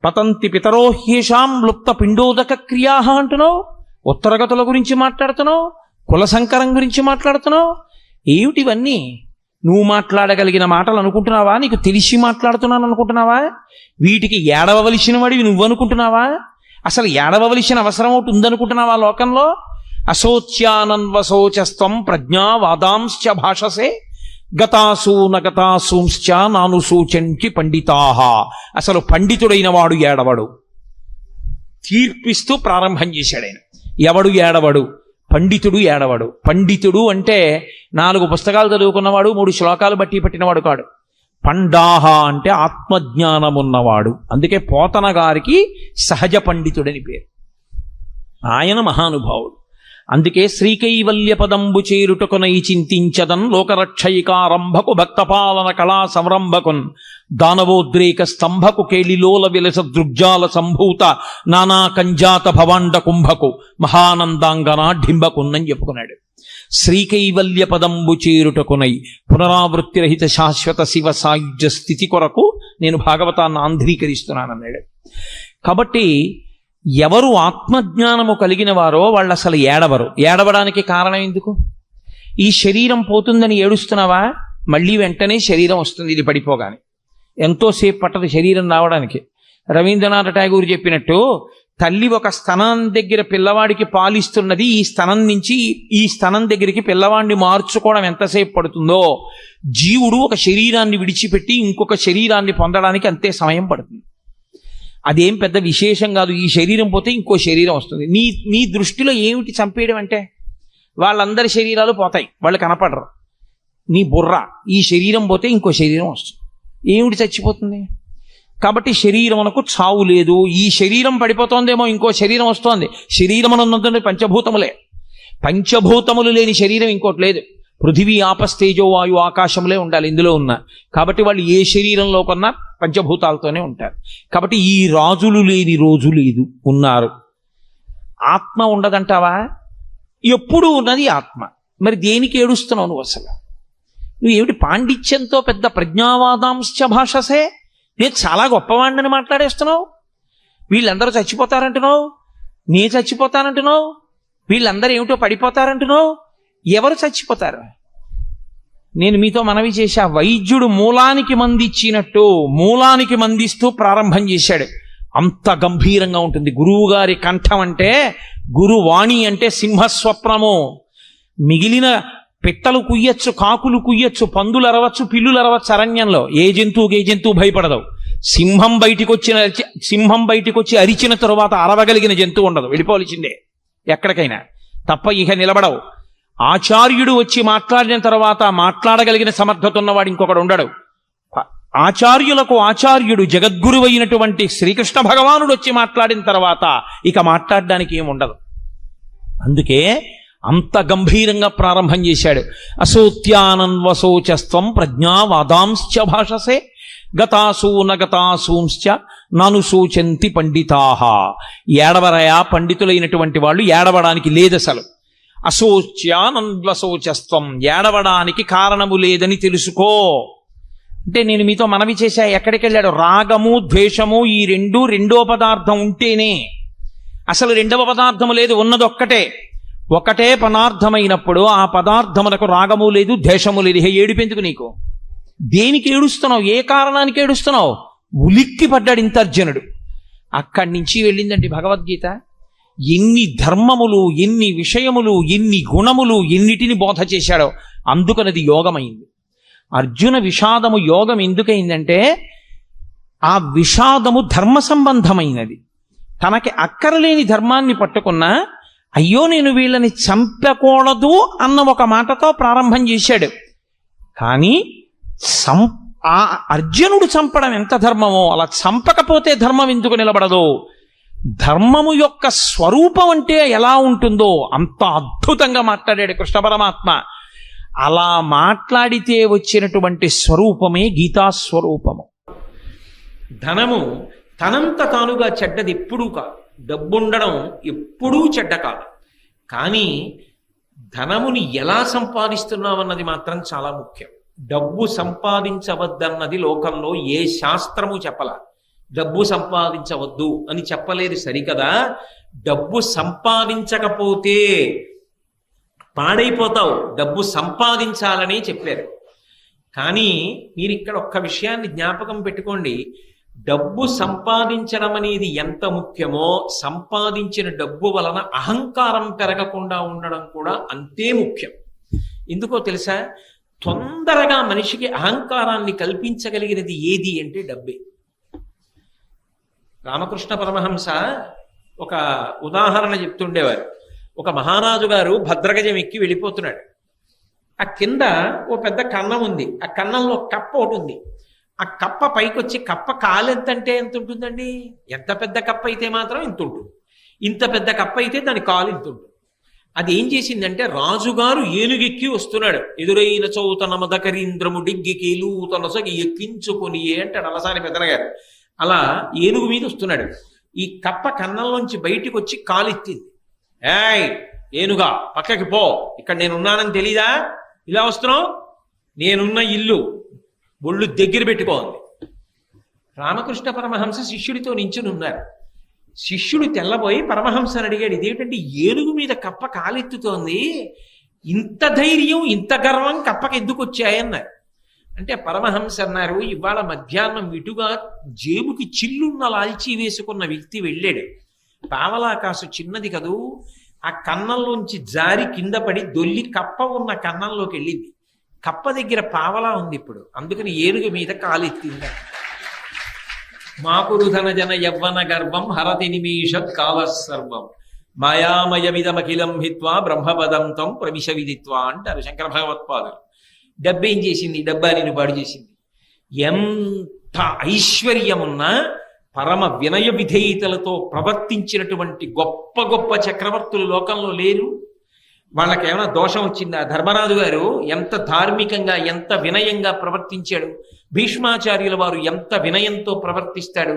పతంతి పితరో హ్యేషాం లుప్త పిండోదక క్రియా అంటున్నావు, ఉత్తరగతుల గురించి మాట్లాడుతున్నావు, కుల సంకరం గురించి మాట్లాడుతున్నావు. ఏమిటివన్నీ? నువ్వు మాట్లాడగలిగిన మాటలు అనుకుంటున్నావా? నీకు తెలిసి మాట్లాడుతున్నాను అనుకుంటున్నావా? వీటికి ఏడవవలసిన వాడివి నువ్వు అనుకుంటున్నావా? అసలు ఏడవలసిన అవసరం ఒకటి ఉందనుకుంటున్నావా లోకంలో? అశోచ్యానన్వశోచస్త్వం ప్రజ్ఞావాదాంశ్చ భాషసే గతాసూ నగతాసూంశ్చ నానుసూచంచి పండితాః. అసలు పండితుడైన వాడు ఏడవడు. తీర్పిస్తూ ప్రారంభం చేశాడు ఆయన. ఎవడు ఏడవడు? పండితుడు ఏడవడు. పండితుడు అంటే 4 పుస్తకాలు చదువుకున్నవాడు, 3 శ్లోకాలు బట్టి పట్టినవాడు కాడు. పండాహ అంటే ఆత్మజ్ఞానమున్నవాడు. అందుకే పోతన గారికి సహజ పండితుడని పేరు. ఆయన మహానుభావుడు. అందుకే శ్రీకైవల్య పదంబు చేరుటకునై చింతించదన్ లోకరక్షయికారంభకు భక్తపాలన కళా సంరంభకున్ దానవోద్రేక స్తంభకు కేళిలోల విలస దృగ్జాల సంభూత నానా కంజాత భవాండ కుంభకు మహానందాంగనా ఢింబకున్నని చెప్పుకున్నాడు. శ్రీకైవల్య పదంబు చేరుటకునై పునరావృత్తిరహిత శాశ్వత శివ సాయుధ్య స్థితి కొరకు నేను భాగవతాన్ని ఆంధ్రీకరిస్తున్నానన్నాడు. కాబట్టి ఎవరు ఆత్మజ్ఞానము కలిగిన వారో వాళ్ళు అసలు ఏడవరు. ఏడవడానికి కారణం ఎందుకు? ఈ శరీరం పోతుందని ఏడుస్తున్నావా? మళ్ళీ వెంటనే శరీరం వస్తుంది. ఇది పడిపోగానే ఎంతోసేపు పట్టదు శరీరం రావడానికి. రవీంద్రనాథ్ ఠాగూర్ చెప్పినట్టు తల్లి ఒక స్తనం దగ్గర పిల్లవాడికి పాలిస్తున్నది, ఈ స్తనం నుంచి ఈ స్తనం దగ్గరికి పిల్లవాడిని మార్చుకోవడం ఎంతసేపు పడుతుందో, జీవుడు ఒక శరీరాన్ని విడిచిపెట్టి ఇంకొక శరీరాన్ని పొందడానికి అంతే సమయం పడుతుంది. అదేం పెద్ద విశేషం కాదు. ఈ శరీరం పోతే ఇంకో శరీరం వస్తుంది. నీ దృష్టిలో ఏమిటి చంపేయడం అంటే? వాళ్ళందరి శరీరాలు పోతాయి, వాళ్ళు కనపడరు. నీ బుర్ర ఈ శరీరం పోతే ఇంకో శరీరం వస్తుంది. ఏమిటి చచ్చిపోతుంది? కాబట్టి శరీరమునకు చావు లేదు. ఈ శరీరం పడిపోతోందేమో ఇంకో శరీరం వస్తోంది. శరీరం అన్నది పంచభూతములే. పంచభూతములు లేని శరీరం ఇంకోటి లేదు. పృథివీ ఆపస్తేజో వాయు ఆకాశములే ఉండాలి ఇందులో ఉన్న. కాబట్టి వాళ్ళు ఏ శరీరంలో కొన్నా పంచభూతాలతోనే ఉంటారు. కాబట్టి ఈ రాజులు లేని రోజు లేదు, ఉన్నారు. ఆత్మ ఉండదంటావా? ఎప్పుడూ ఉన్నది ఆత్మ. మరి దేనికి ఏడుస్తున్నావు నువ్వు? అసలు నువ్వు ఏమిటి పాండిత్యంతో పెద్ద ప్రజ్ఞావాదాంశ్చ భాషసే, నేను చాలా గొప్పవాడిని మాట్లాడేస్తున్నావు. వీళ్ళందరూ చచ్చిపోతారంటున్నావు, నేను చచ్చిపోతానంటున్నావు, వీళ్ళందరూ ఏమిటో పడిపోతారంటున్నావు. ఎవరు చచ్చిపోతారు? నేను మీతో మనవి చేశా, వైద్యుడు మూలానికి మందిచ్చినట్టు మూలానికి మందిస్తూ ప్రారంభం చేశాడు. అంత గంభీరంగా ఉంటుంది గురువు గారి కంఠం. అంటే గురువాణి అంటే సింహస్వప్నము. మిగిలిన పిట్టలు కుయ్యచ్చు, కాకులు కుయ్యచ్చు, పందులు అరవచ్చు, పిల్లులు అరవచ్చు అరణ్యంలో. ఏ జంతువు భయపడదు. సింహం బయటికి వచ్చి అరిచిన తరువాత అరవగలిగిన జంతువు ఉండదు, వెళ్ళిపోవలసిందే ఎక్కడికైనా, తప్ప ఇక నిలబడవు. ఆచార్యుడు వచ్చి మాట్లాడిన తర్వాత మాట్లాడగలిగిన సమర్థత ఉన్నవాడు ఇంకొకడు ఉండడు. ఆచార్యులకు ఆచార్యుడు జగద్గురు అయినటువంటి శ్రీకృష్ణ భగవానుడు వచ్చి మాట్లాడిన తర్వాత ఇక మాట్లాడడానికి ఏముండదు. అందుకే అంత గంభీరంగా ప్రారంభం చేశాడు. అసోత్యానన్వశోచస్త్వం ప్రజ్ఞావాదాంశ్చ భాషసే గతాసూ నగతాసూంశ్చ నను సూచంతి పండితాహ. ఏడవరయా పండితులైనటువంటి వాళ్ళు, ఏడవడానికి లేదసలు. అశోచ్యానన్వశోచస్త్వం, ఏడవడానికి కారణము లేదని తెలుసుకో. అంటే నేను మీతో మనవి చేశా, ఎక్కడికి వెళ్ళాడు? రాగము ద్వేషము ఈ రెండో పదార్థం ఉంటేనే. అసలు రెండవ పదార్థము లేదు, ఉన్నదొక్కటే. ఒకటే పదార్థమైనప్పుడు ఆ పదార్థములకు రాగము లేదు, ద్వేషము లేదు. ఏడుపెందుకు నీకు? దేనికి ఏడుస్తున్నావు? ఏ కారణానికి ఏడుస్తున్నావు? ఉలిక్కి పడ్డాడు ఇంత అర్జునుడు. అక్కడి నుంచి వెళ్ళిందండి భగవద్గీత. ఎన్ని ధర్మములు, ఎన్ని విషయములు, ఎన్ని గుణములు, ఎన్నిటిని బోధ చేశాడో. అందుకనది యోగమైంది. అర్జున విషాదము యోగం ఎందుకైందంటే ఆ విషాదము ధర్మ సంబంధమైనది. తనకి అక్కరలేని ధర్మాన్ని పట్టుకున్నా, అయ్యో నేను వీళ్ళని చంపకూడదు అన్న ఒక మాటతో ప్రారంభం చేశాడు. కానీ ఆ అర్జునుడు చంపడం ఎంత ధర్మమో, అలా చంపకపోతే ధర్మం ఎందుకు నిలబడదు? ధర్మము యొక్క స్వరూపం అంటే ఎలా ఉంటుందో అంత అద్భుతంగా మాట్లాడాడు కృష్ణ పరమాత్మ. అలా మాట్లాడితే వచ్చినటువంటి స్వరూపమే గీతాస్వరూపము. ధనము తనంత తానుగా చెడ్డది ఎప్పుడూ కాదు, డబ్బుండడం ఎప్పుడూ చెడ్డ కాదు. కానీ ధనముని ఎలా సంపాదిస్తున్నామన్నది మాత్రం చాలా ముఖ్యం. డబ్బు సంపాదించవద్దన్నది లోకంలో ఏ శాస్త్రము చెప్పలా. డబ్బు సంపాదించవద్దు అని చెప్పలేదు సరికదా. డబ్బు సంపాదించకపోతే పాడైపోతావు, డబ్బు సంపాదించాలని చెప్పారు. కానీ మీరు ఇక్కడ ఒక్క విషయాన్ని జ్ఞాపకం పెట్టుకోండి. డబ్బు సంపాదించడం అనేది ఎంత ముఖ్యమో, సంపాదించిన డబ్బు వలన అహంకారం పెరగకుండా ఉండడం కూడా అంతే ముఖ్యం. ఎందుకో తెలుసా? తొందరగా మనిషికి అహంకారాన్ని కల్పించగలిగినది ఏది అంటే డబ్బే. రామకృష్ణ పరమహంస ఒక ఉదాహరణ చెప్తుండేవారు. ఒక మహారాజు గారు భద్రగజం ఎక్కి వెళ్ళిపోతున్నాడు. ఆ కింద ఓ పెద్ద కన్నం ఉంది, ఆ కన్నంలో కప్ప ఒకటి ఉంది. ఆ కప్ప పైకొచ్చి, కప్ప కాలు అంటే ఎంత ఉంటుందండి? ఎంత పెద్ద కప్ప అయితే మాత్రం ఇంత ఉంటుంది. ఇంత పెద్ద కప్ప అయితే దాని కాలు ఇంత ఉంటుంది. అది ఏం చేసిందంటే, రాజుగారు ఏనుగెక్కి వస్తున్నాడు. ఎదురైన చౌతన మదకరీంద్రము డిగ్గికేలు తనసగి ఎక్కించుకొని అంటాడు అలసాని పెద్దనగారు. అలా ఏనుగు మీద వస్తున్నాడు. ఈ కప్ప కన్నంలోంచి బయటికి వచ్చి కాలెత్తింది. ఏయ్ ఏనుగా, పక్కకి పో, ఇక్కడ నేనున్నానని తెలీదా? ఇలా వస్తున్నావు? నేనున్న ఇల్లు ఒళ్ళు దగ్గర పెట్టుకోండి. రామకృష్ణ పరమహంస శిష్యుడితో నించుని ఉన్నారు. శిష్యుడు తెల్లబోయి పరమహంసని అడిగాడు, ఇదేమిటంటే ఏనుగు మీద కప్ప కాలెత్తుతోంది, ఇంత ధైర్యం ఇంత గర్వం కప్పకి ఎందుకు వచ్చాయన్నారు. అంటే పరమహంస అన్నారు, ఇవాళ మధ్యాహ్నం ఇటుగా జేబుకి చిల్లున్న లాల్చీ వేసుకున్న వ్యక్తి వెళ్ళాడు. పావలాకాసు చిన్నది కదూ, ఆ కన్నంలోంచి జారి కింద పడి దొల్లి కప్ప ఉన్న కన్నంలోకి వెళ్ళింది. కప్ప దగ్గర పావలా ఉంది ఇప్పుడు, అందుకని ఏనుగు మీద కాలెత్తింది. మాకురు ధన జన యవ్వన గర్వం హరతి నిమీషత్ కాలసర్వం మాయామయమిదమఖిలం హిత్వా బ్రహ్మపదంతం ప్రవిశ విదిత్వా అంటారు శంకర భగవత్పాదులు. డబ్బేం చేసింది? డబ్బా నేను పాడు చేసింది. ఎంత ఐశ్వర్యమున్నా పరమ వినయ విధేయతలతో ప్రవర్తించినటువంటి గొప్ప గొప్ప చక్రవర్తులు లోకంలో లేరు. వాళ్ళకేమైనా దోషం వచ్చిందా? ధర్మరాజు గారు ఎంత ధార్మికంగా, ఎంత వినయంగా ప్రవర్తించాడు. భీష్మాచార్యుల వారు ఎంత వినయంతో ప్రవర్తిస్తాడు.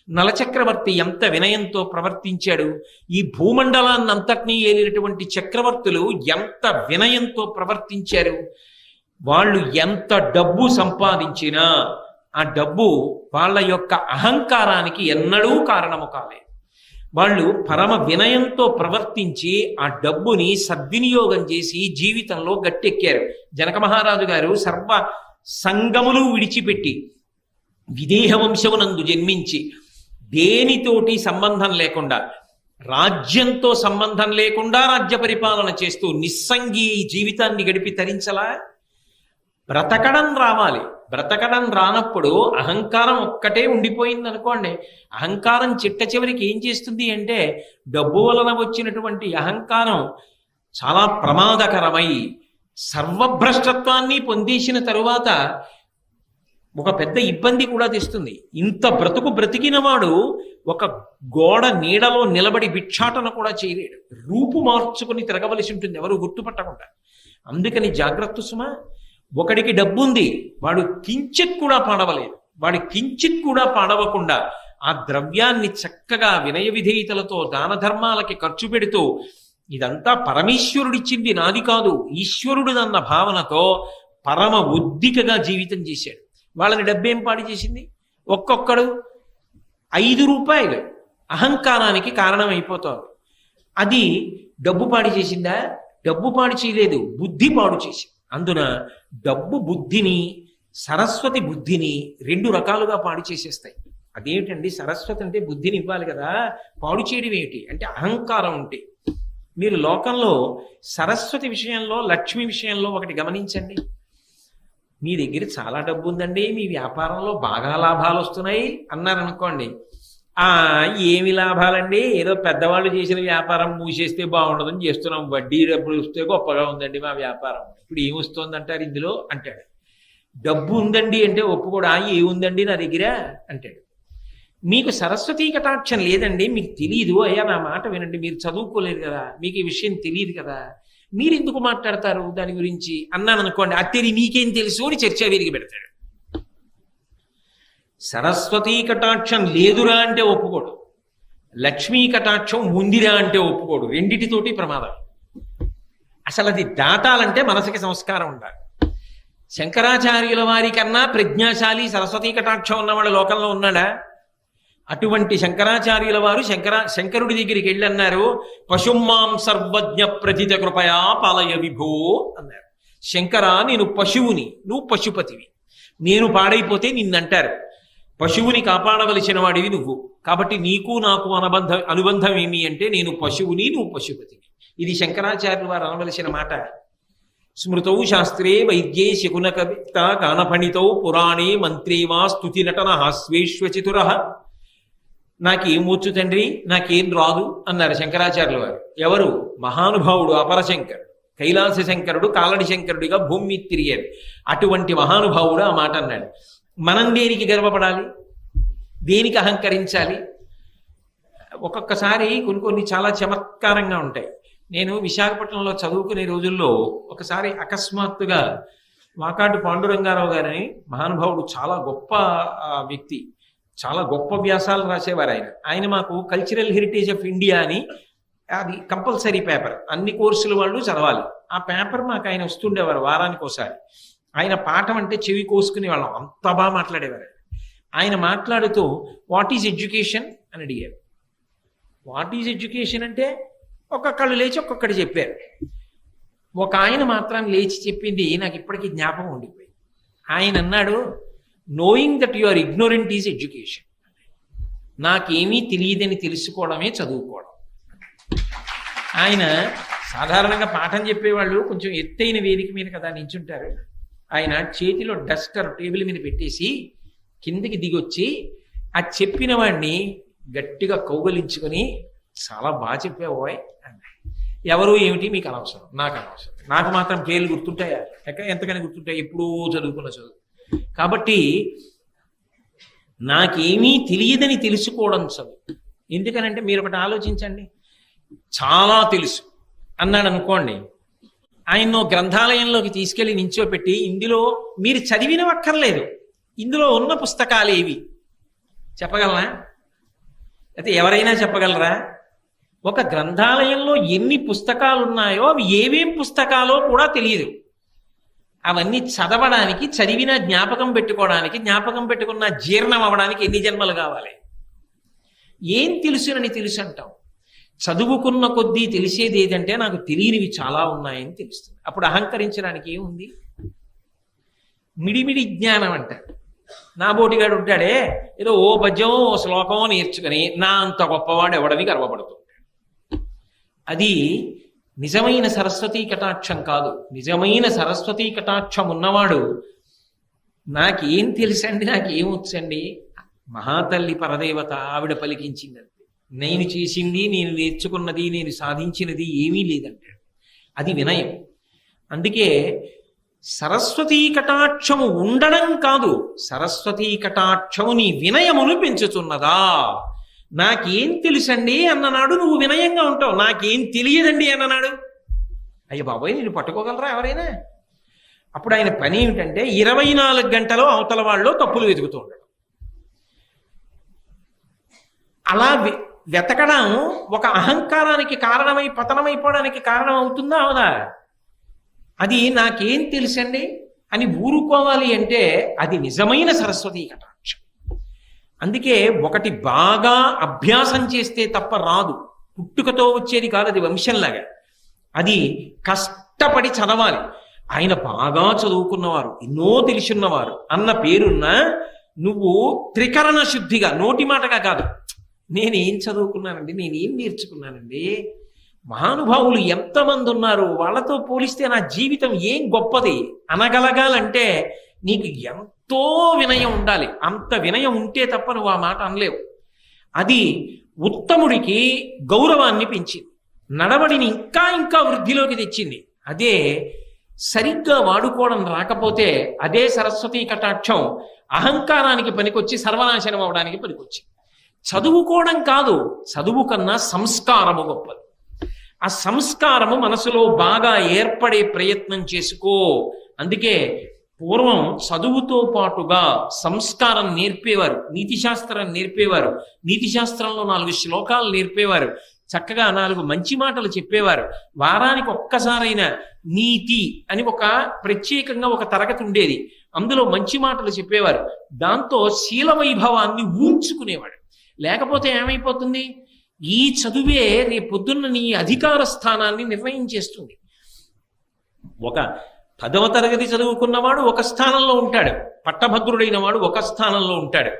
నలచక్రవర్తి ఎంత వినయంతో ప్రవర్తించాడు. ఈ భూమండలాన్నంతటినీ ఏలినటువంటి చక్రవర్తులు ఎంత వినయంతో ప్రవర్తించారు. వాళ్ళు ఎంత డబ్బు సంపాదించినా ఆ డబ్బు వాళ్ళ యొక్క అహంకారానికి ఎన్నడూ కారణము కాలేదు. వాళ్ళు పరమ వినయంతో ప్రవర్తించి ఆ డబ్బుని సద్వినియోగం చేసి జీవితంలో గట్టెక్కారు. జనక మహారాజు గారు సర్వ సంగములు విడిచిపెట్టి విదేహ వంశమునందు జన్మించి దేనితోటి సంబంధం లేకుండా, రాజ్యంతో సంబంధం లేకుండా రాజ్య పరిపాలన చేస్తూ నిస్సంగి జీవితాన్ని గడిపి తరించలా. బ్రతకడం రావాలి. బ్రతకడం రానప్పుడు అహంకారం ఒక్కటే ఉండిపోయింది అనుకోండి. అహంకారం చిట్ట చివరికి ఏం చేస్తుంది అంటే, డబ్బు వలన వచ్చినటువంటి అహంకారం చాలా ప్రమాదకరమై సర్వభ్రష్టత్వాన్ని పొందేసిన తరువాత ఒక పెద్ద ఇబ్బంది కూడా తెస్తుంది. ఇంత బ్రతికిన వాడు ఒక గోడ నీడలో నిలబడి భిక్షాటన కూడా చేయలేడు. రూపు మార్చుకుని తిరగవలసి ఉంటుంది, ఎవరు గుర్తుపట్టకుండా. అందుకని జాగ్రత్త సుమా. ఒకడికి డబ్బు ఉంది, వాడు కించిత్ కూడా పాడవలేదు. వాడు కించిత్ కూడా పాడవకుండా ఆ ద్రవ్యాన్ని చక్కగా వినయ విధేయతలతో దాన ధర్మాలకి ఖర్చు పెడుతూ, ఇదంతా పరమేశ్వరుడిచ్చింది, నాది కాదు, ఈశ్వరుడిదన్న భావనతో పరమ ఉద్దికగా జీవితం చేశాడు. వాళ్ళని డబ్బేం పాడు చేసింది? ఒక్కొక్కడు 5 రూపాయలు అహంకారానికి కారణమైపోతారు. అది డబ్బు పాడు చేసిందా? డబ్బు పాడు చేయలేదు, బుద్ధి పాడు చేసింది. అందున డబ్బు బుద్ధిని, సరస్వతి బుద్ధిని 2 రకాలుగా పాడు చేసేస్తాయి. అదేమిటండి? సరస్వతి అంటే బుద్ధిని ఇవ్వాలి కదా, పాడు చేయడం ఏమిటి అంటే అహంకారం ఉంటే. మీరు లోకంలో సరస్వతి విషయంలో, లక్ష్మి విషయంలో ఒకటి గమనించండి. మీ దగ్గర చాలా డబ్బు ఉందండి, మీ వ్యాపారంలో బాగా లాభాలు వస్తున్నాయి అన్నారనుకోండి. ఏమి లాభాలండి, ఏదో పెద్దవాళ్ళు చేసిన వ్యాపారం మూసేస్తే బాగుండదని చేస్తున్నాం, వడ్డీ డబ్బులు వస్తే గొప్పగా ఉందండి మా వ్యాపారం, ఇప్పుడు ఏమొస్తుంది అంటారు ఇందులో అంటాడు. డబ్బు ఉందండి అంటే ఒప్పుకోడా, ఏముందండి నా దగ్గర అంటాడు. మీకు సరస్వతీ కటాక్షం లేదండి, మీకు తెలియదు. అయ్యా నా మాట వినండి, మీరు చదువుకోలేదు కదా, మీకు ఈ విషయం తెలియదు కదా, మీరు ఎందుకు మాట్లాడతారు దాని గురించి అన్నాను అనుకోండి. అత్తేరి నీకేం తెలుసు అని చర్చ విరిగి పెడతాడు. సరస్వతీ కటాక్షం లేదురా అంటే ఒప్పుకోడు, లక్ష్మీ కటాక్షం ఉందిరా అంటే ఒప్పుకోడు. రెండిటితోటి ప్రమాదం. అసలు అది దాటాలంటే మనసుకి సంస్కారం ఉండాలి. శంకరాచార్యుల వారి కన్నా ప్రజ్ఞాశాలి సరస్వతీ కటాక్షం ఉన్నవాడు లోకంలో ఉన్నాడా? అటువంటి శంకరాచార్యుల వారు శంకరుడి దగ్గరికి వెళ్ళి అన్నారు, పశుమాం సర్వజ్ఞ ప్రథిత కృపయా పాలయ విభో అన్నారు. శంకర, నేను పశువుని, నువ్వు పశుపతివి. నేను పాడైపోతే నిన్నంటారు. పశువుని కాపాడవలసిన వాడివి నువ్వు, కాబట్టి నీకు నాకు అనుబంధం ఏమి అంటే నేను పశువుని, నువ్వు పశుపతివి. ఇది శంకరాచార్యుల వారు అనవలసిన మాట. స్మృతౌ శాస్త్రే వైద్యే శకున కవిత గానపణితౌ పురాణే మంత్రే వా స్తుతి నటన హాస్వేశ్వచితుర. నాకేం వచ్చు తండ్రి, నాకేం రాదు అన్నారు శంకరాచార్యుల వారు. ఎవరు? మహానుభావుడు అపరశంకరుడు, కైలాస శంకరుడు కాలడి శంకరుడిగా భూమి మీద తిరిగారు. అటువంటి మహానుభావుడు ఆ మాట అన్నాడు. మనం దేనికి గర్వపడాలి, దేనికి అహంకరించాలి? ఒక్కొక్కసారి కొన్ని చాలా చమత్కారంగా ఉంటాయి. నేను విశాఖపట్నంలో చదువుకునే రోజుల్లో ఒకసారి అకస్మాత్తుగా వాకాటు పాండురంగారావు గారని మహానుభావుడు, చాలా గొప్ప వ్యక్తి, చాలా గొప్ప వ్యాసాలు రాసేవారు ఆయన. ఆయన మాకు కల్చరల్ హెరిటేజ్ ఆఫ్ ఇండియా అని, అది కంపల్సరీ పేపర్, అన్ని కోర్సుల వాళ్ళు చదవాలి. ఆ పేపర్ మాకు ఆయన వస్తుండేవారు వారానికి ఒకసారి. ఆయన పాఠం అంటే చెవి కోసుకునే వాళ్ళం, అంత బాగా మాట్లాడేవారు. ఆయన మాట్లాడుతూ వాట్ ఈజ్ ఎడ్యుకేషన్ అని అడిగారు. వాట్ ఈజ్ ఎడ్యుకేషన్ అంటే ఒక్కొక్కళ్ళు లేచి ఒక్కొక్కటి చెప్పారు. ఒక ఆయన మాత్రం లేచి చెప్పింది నాకు ఇప్పటికీ జ్ఞాపకం ఉండిపోయింది. ఆయన అన్నాడు, knowing that you are ignorant is education. నాకేమీ తెలియదని తెలుసుకోవడమే చదువుకోవడం. ఆయన సాధారణంగా పాఠం చెప్పేవాళ్ళు కొంచెం ఎత్తైన వేదిక మీద కదా నించుంటారు. ఆయన చేతిలో డస్టర్ టేబుల్ మీద పెట్టేసి కిందికి దిగొచ్చి ఆ చెప్పిన వాడిని గట్టిగా కౌగలించుకొని, చాలా బాగా చెప్పావోయ్ అన్న. ఎవరు ఏమిటి మీకు అనవసరం, నాకు అనవసరం, నాకు మాత్రం పేర్లు గుర్తుంటాయా? ఎంతకని గుర్తుంటాయి, ఎప్పుడూ చదువుకున్న చదువు. కాబట్టి నాకేమీ తెలియదని తెలుసుకోవడం చదువు. ఎందుకనంటే మీరు ఒకటి ఆలోచించండి, చాలా తెలుసు అన్నాడు అనుకోండి, ఆయన్నో గ్రంథాలయంలోకి తీసుకెళ్లి నించోపెట్టి, ఇందులో మీరు చదివినవక్కర్లేదు, ఇందులో ఉన్న పుస్తకాలు ఏవి చెప్పగలరా? అయితే ఎవరైనా చెప్పగలరా? ఒక గ్రంథాలయంలో ఎన్ని పుస్తకాలు ఉన్నాయో అవి ఏవేం పుస్తకాలో కూడా తెలియదు. అవన్నీ చదవడానికి, చదివిన జ్ఞాపకం పెట్టుకోవడానికి, జ్ఞాపకం పెట్టుకున్న జీర్ణం అవ్వడానికి ఎన్ని జన్మలు కావాలి? ఏం తెలుసునని తెలుసు అంటాం. చదువుకున్న కొద్దీ తెలిసేది ఏదంటే నాకు తెలియనివి చాలా ఉన్నాయని తెలుస్తుంది. అప్పుడు అహంకరించడానికి ఏముంది? మిడిమిడి జ్ఞానం అంటారు. నా బోటిగాడు ఉంటాడే, ఏదో ఓ పద్యం ఓ శ్లోకం నేర్చుకుని నా అంత గొప్పవాడు ఎవడని గర్వపడుతుంటాడు. అది నిజమైన సరస్వతీ కటాక్షం కాదు. నిజమైన సరస్వతీ కటాక్షం ఉన్నవాడు నాకేం తెలుసండి, నాకేం వచ్చండి, మహాతల్లి పరదేవత ఆవిడ పలికించింది, నేను చేసింది, నేను నేర్చుకున్నది, నేను సాధించినది ఏమీ లేదంటాడు. అది వినయం. అందుకే సరస్వతీ కటాక్షము ఉండడం కాదు, సరస్వతీ కటాక్షము నీ వినయమును పెంచుతున్నదా. నాకేం తెలుసండి అన్ననాడు నువ్వు వినయంగా ఉంటావు. నాకేం తెలియదండి అన్ననాడు అయ్య బాబోయ్ నేను పట్టుకోగలరా ఎవరైనా? అప్పుడు ఆయన పని ఏమిటంటే 24 గంటలు అవతల వాళ్ళు తప్పులు వెతుకుతూ ఉండడం. అలా వెతకడం ఒక అహంకారానికి కారణమై పతనమైపోవడానికి కారణం అవుతుందా అవదా? అది నాకేం తెలుసండి అని ఊరుకోవాలి అంటే అది నిజమైన సరస్వతీ కటాక్షం. అందుకే ఒకటి బాగా అభ్యాసం చేస్తే తప్ప రాదు, పుట్టుకతో వచ్చేది కాదు, అది వంశంలాగా. అది కష్టపడి చదవాలి. ఆయన బాగా చదువుకున్నవారు, ఎన్నో తెలిసిన్నవారు అన్న పేరున్న నువ్వు త్రికరణ శుద్ధిగా నోటి మాటగా కాదు, నేనేం చదువుకున్నానండి, నేనేం నేర్చుకున్నానండి, మహానుభావులు ఎంతమంది ఉన్నారు, వాళ్ళతో పోలిస్తే నా జీవితం ఏం గొప్పది అనగలగాలంటే నీకు ఎంతో వినయం ఉండాలి. అంత వినయం ఉంటే తప్ప నువ్వు ఆ మాట అనలేవు. అది ఉత్తముడికి గౌరవాన్ని పెంచింది, నడవడిని ఇంకా ఇంకా వృద్ధిలోకి తెచ్చింది. అదే సరిగ్గా వాడుకోవడం రాకపోతే అదే సరస్వతీ కటాక్షం అహంకారానికి పనికొచ్చి సర్వనాశనం అవడానికి పనికొచ్చి. చదువుకోవడం కాదు, చదువు కన్నా సంస్కారము గొప్పది. ఆ సంస్కారము మనసులో బాగా ఏర్పడే ప్రయత్నం చేసుకో. అందుకే పూర్వం చదువుతో పాటుగా సంస్కారం నేర్పేవారు, నీతి శాస్త్రం నేర్పేవారు, నీతి శాస్త్రంలో 4 శ్లోకాలు నేర్పేవారు, చక్కగా 4 మంచి మాటలు చెప్పేవారు. వారానికి ఒక్కసారైనా నీతి అని ఒక ప్రత్యేకంగా ఒక తరగతి ఉండేది, అందులో మంచి మాటలు చెప్పేవారు. దాంతో శీల వైభవాన్ని ఊంచుకునేవాడు. లేకపోతే ఏమైపోతుంది, ఈ చదువే రేపొద్దున్న నీ అధికార స్థానాన్ని నిర్ణయించేస్తుంది. ఒక 10వ తరగతి చదువుకున్నవాడు ఒక స్థానంలో ఉంటాడు, పట్టభద్రుడైన వాడు ఒక స్థానంలో ఉంటాడు,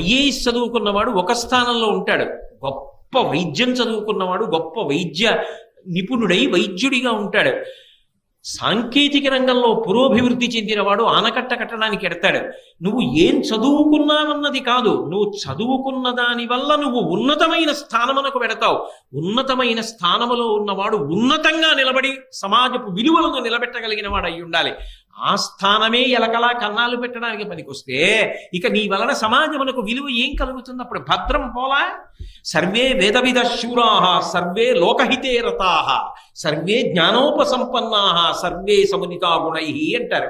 ఐఏఎస్ చదువుకున్నవాడు ఒక స్థానంలో ఉంటాడు, గొప్ప వైద్యం చదువుకున్నవాడు గొప్ప వైద్య నిపుణుడై వైద్యుడిగా ఉంటాడు, సాంకేతిక రంగంలో పురోభివృద్ధి చెందినవాడు ఆనకట్ట కట్టడానికి ఎడతాడు. నువ్వు ఏం చదువుకున్నావన్నది కాదు, నువ్వు చదువుకున్న దాని వల్ల నువ్వు ఉన్నతమైన స్థానమునకు వెడతావు. ఉన్నతమైన స్థానములో ఉన్నవాడు ఉన్నతంగా నిలబడి సమాజపు విలువలను నిలబెట్టగలిగిన వాడు అయి ఉండాలి. ఆ స్థానమే ఎలకలా కన్నాలు పెట్టడానికి పనికొస్తే ఇక నీ వలన సమాజమునకు విలువ ఏం కలుగుతుంది? అప్పుడు భద్రం పోలా. సర్వే వేదవిద శూరాః సర్వే లోకహితే రతాః సర్వే జ్ఞానోపసంపన్నాః సర్వే సముదితా గుణైః అంటారు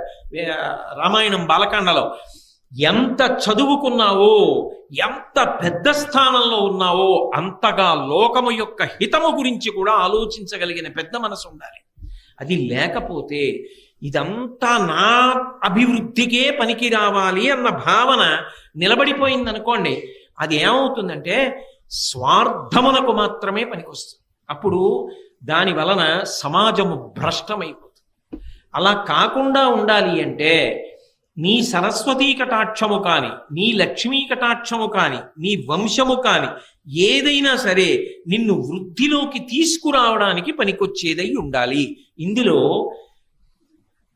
రామాయణం బాలకాండలో. ఎంత చదువుకున్నావో, ఎంత పెద్ద స్థానంలో ఉన్నావో అంతగా లోకము యొక్క హితము గురించి కూడా ఆలోచించగలిగిన పెద్ద మనసు ఉండాలి. అది లేకపోతే ఇదంతా నా అభివృద్ధికే పనికి రావాలి అన్న భావన నిలబడిపోయిందనుకోండి, అది ఏమవుతుందంటే స్వార్థమునకు మాత్రమే పనికొస్తుంది. అప్పుడు దాని వలన సమాజము భ్రష్టమైపోతుంది. అలా కాకుండా ఉండాలి అంటే నీ సరస్వతీ కటాక్షము కాని, నీ లక్ష్మీ కటాక్షము కాని, నీ వంశము కాని ఏదైనా సరే నిన్ను వృద్ధిలోకి తీసుకురావడానికి పనికొచ్చేదై ఉండాలి. ఇందులో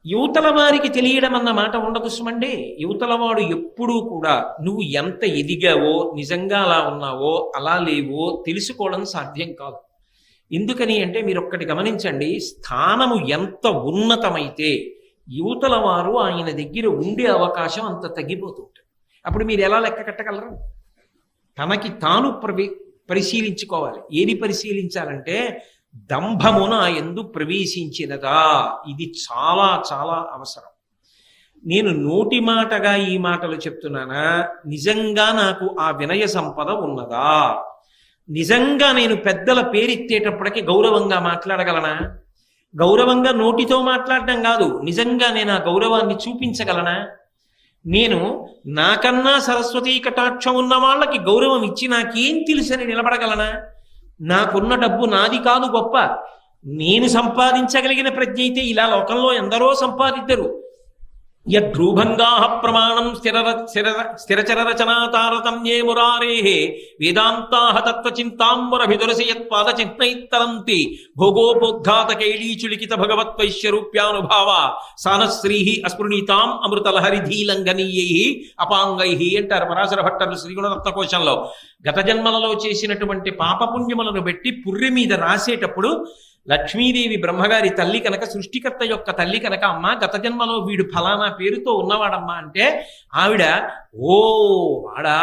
యువతల వారికి తెలియడం అన్న మాట ఉండదు సుమండి. యువతలవాడు ఎప్పుడూ కూడా నువ్వు ఎంత ఎదిగావో, నిజంగా అలా ఉన్నావో అలా లేవో తెలుసుకోవడం సాధ్యం కాదు. ఎందుకని అంటే మీరు ఒక్కటి గమనించండి, స్థానము ఎంత ఉన్నతమైతే యువతల వారు ఆయన దగ్గర ఉండే అవకాశం అంత తగ్గిపోతుంటుంది. అప్పుడు మీరు ఎలా లెక్క కట్టగలరు? తనకి తాను పరిశీలించుకోవాలి. ఏది పరిశీలించాలంటే దంభమున ఎందు ప్రవేశించినదా, ఇది చాలా చాలా అవసరం. నేను నోటి మాటగా ఈ మాటలు చెప్తున్నానా, నిజంగా నాకు ఆ వినయ సంపద ఉన్నదా? నిజంగా నేను పెద్దల పేరెత్తేటప్పటికి గౌరవంగా మాట్లాడగలనా? గౌరవంగా నోటితో మాట్లాడడం కాదు, నిజంగా నేను ఆ గౌరవాన్ని చూపించగలనా? నేను నాకన్నా సరస్వతీ కటాక్షం ఉన్న వాళ్ళకి గౌరవం ఇచ్చి నాకేం తెలుసని నిలబడగలనా? నాకున్న డబ్బు నాది కాదు గొప్ప, నేను సంపాదించగలిగిన ప్రజ్ఞ అయితే ఇలా లోకంలో ఎందరో సంపాదిద్దరు. యద్రూభంగా ప్రమాణం స్థిరచరరచనా తారతమ్యే మురారే వేదాంతా తత్వచింతాంబరభిదురసయత్పాదచిహ్నైత్తరంతి భోగోపోద్ఘాత కైళీచులికిత భగవత్వైశ్యరూప్యానుభావ సానశ్రీ అస్పృణీతాం అమృతలహరిధీలంఘనీయై అపాంగై అంటారు పరాశర భట్టరు శ్రీగుణరత్న కోశంలో. గత జన్మలలో చేసినటువంటి పాపపుణ్యములను బట్టి పుర్రె మీద రాసేటప్పుడు లక్ష్మీదేవి బ్రహ్మగారి తల్లి కనుక, సృష్టికర్త యొక్క తల్లి కనుక, అమ్మ గత జన్మలో వీడు ఫలానా పేరుతో ఉన్నవాడమ్మా అంటే ఆవిడ ఓ వాడా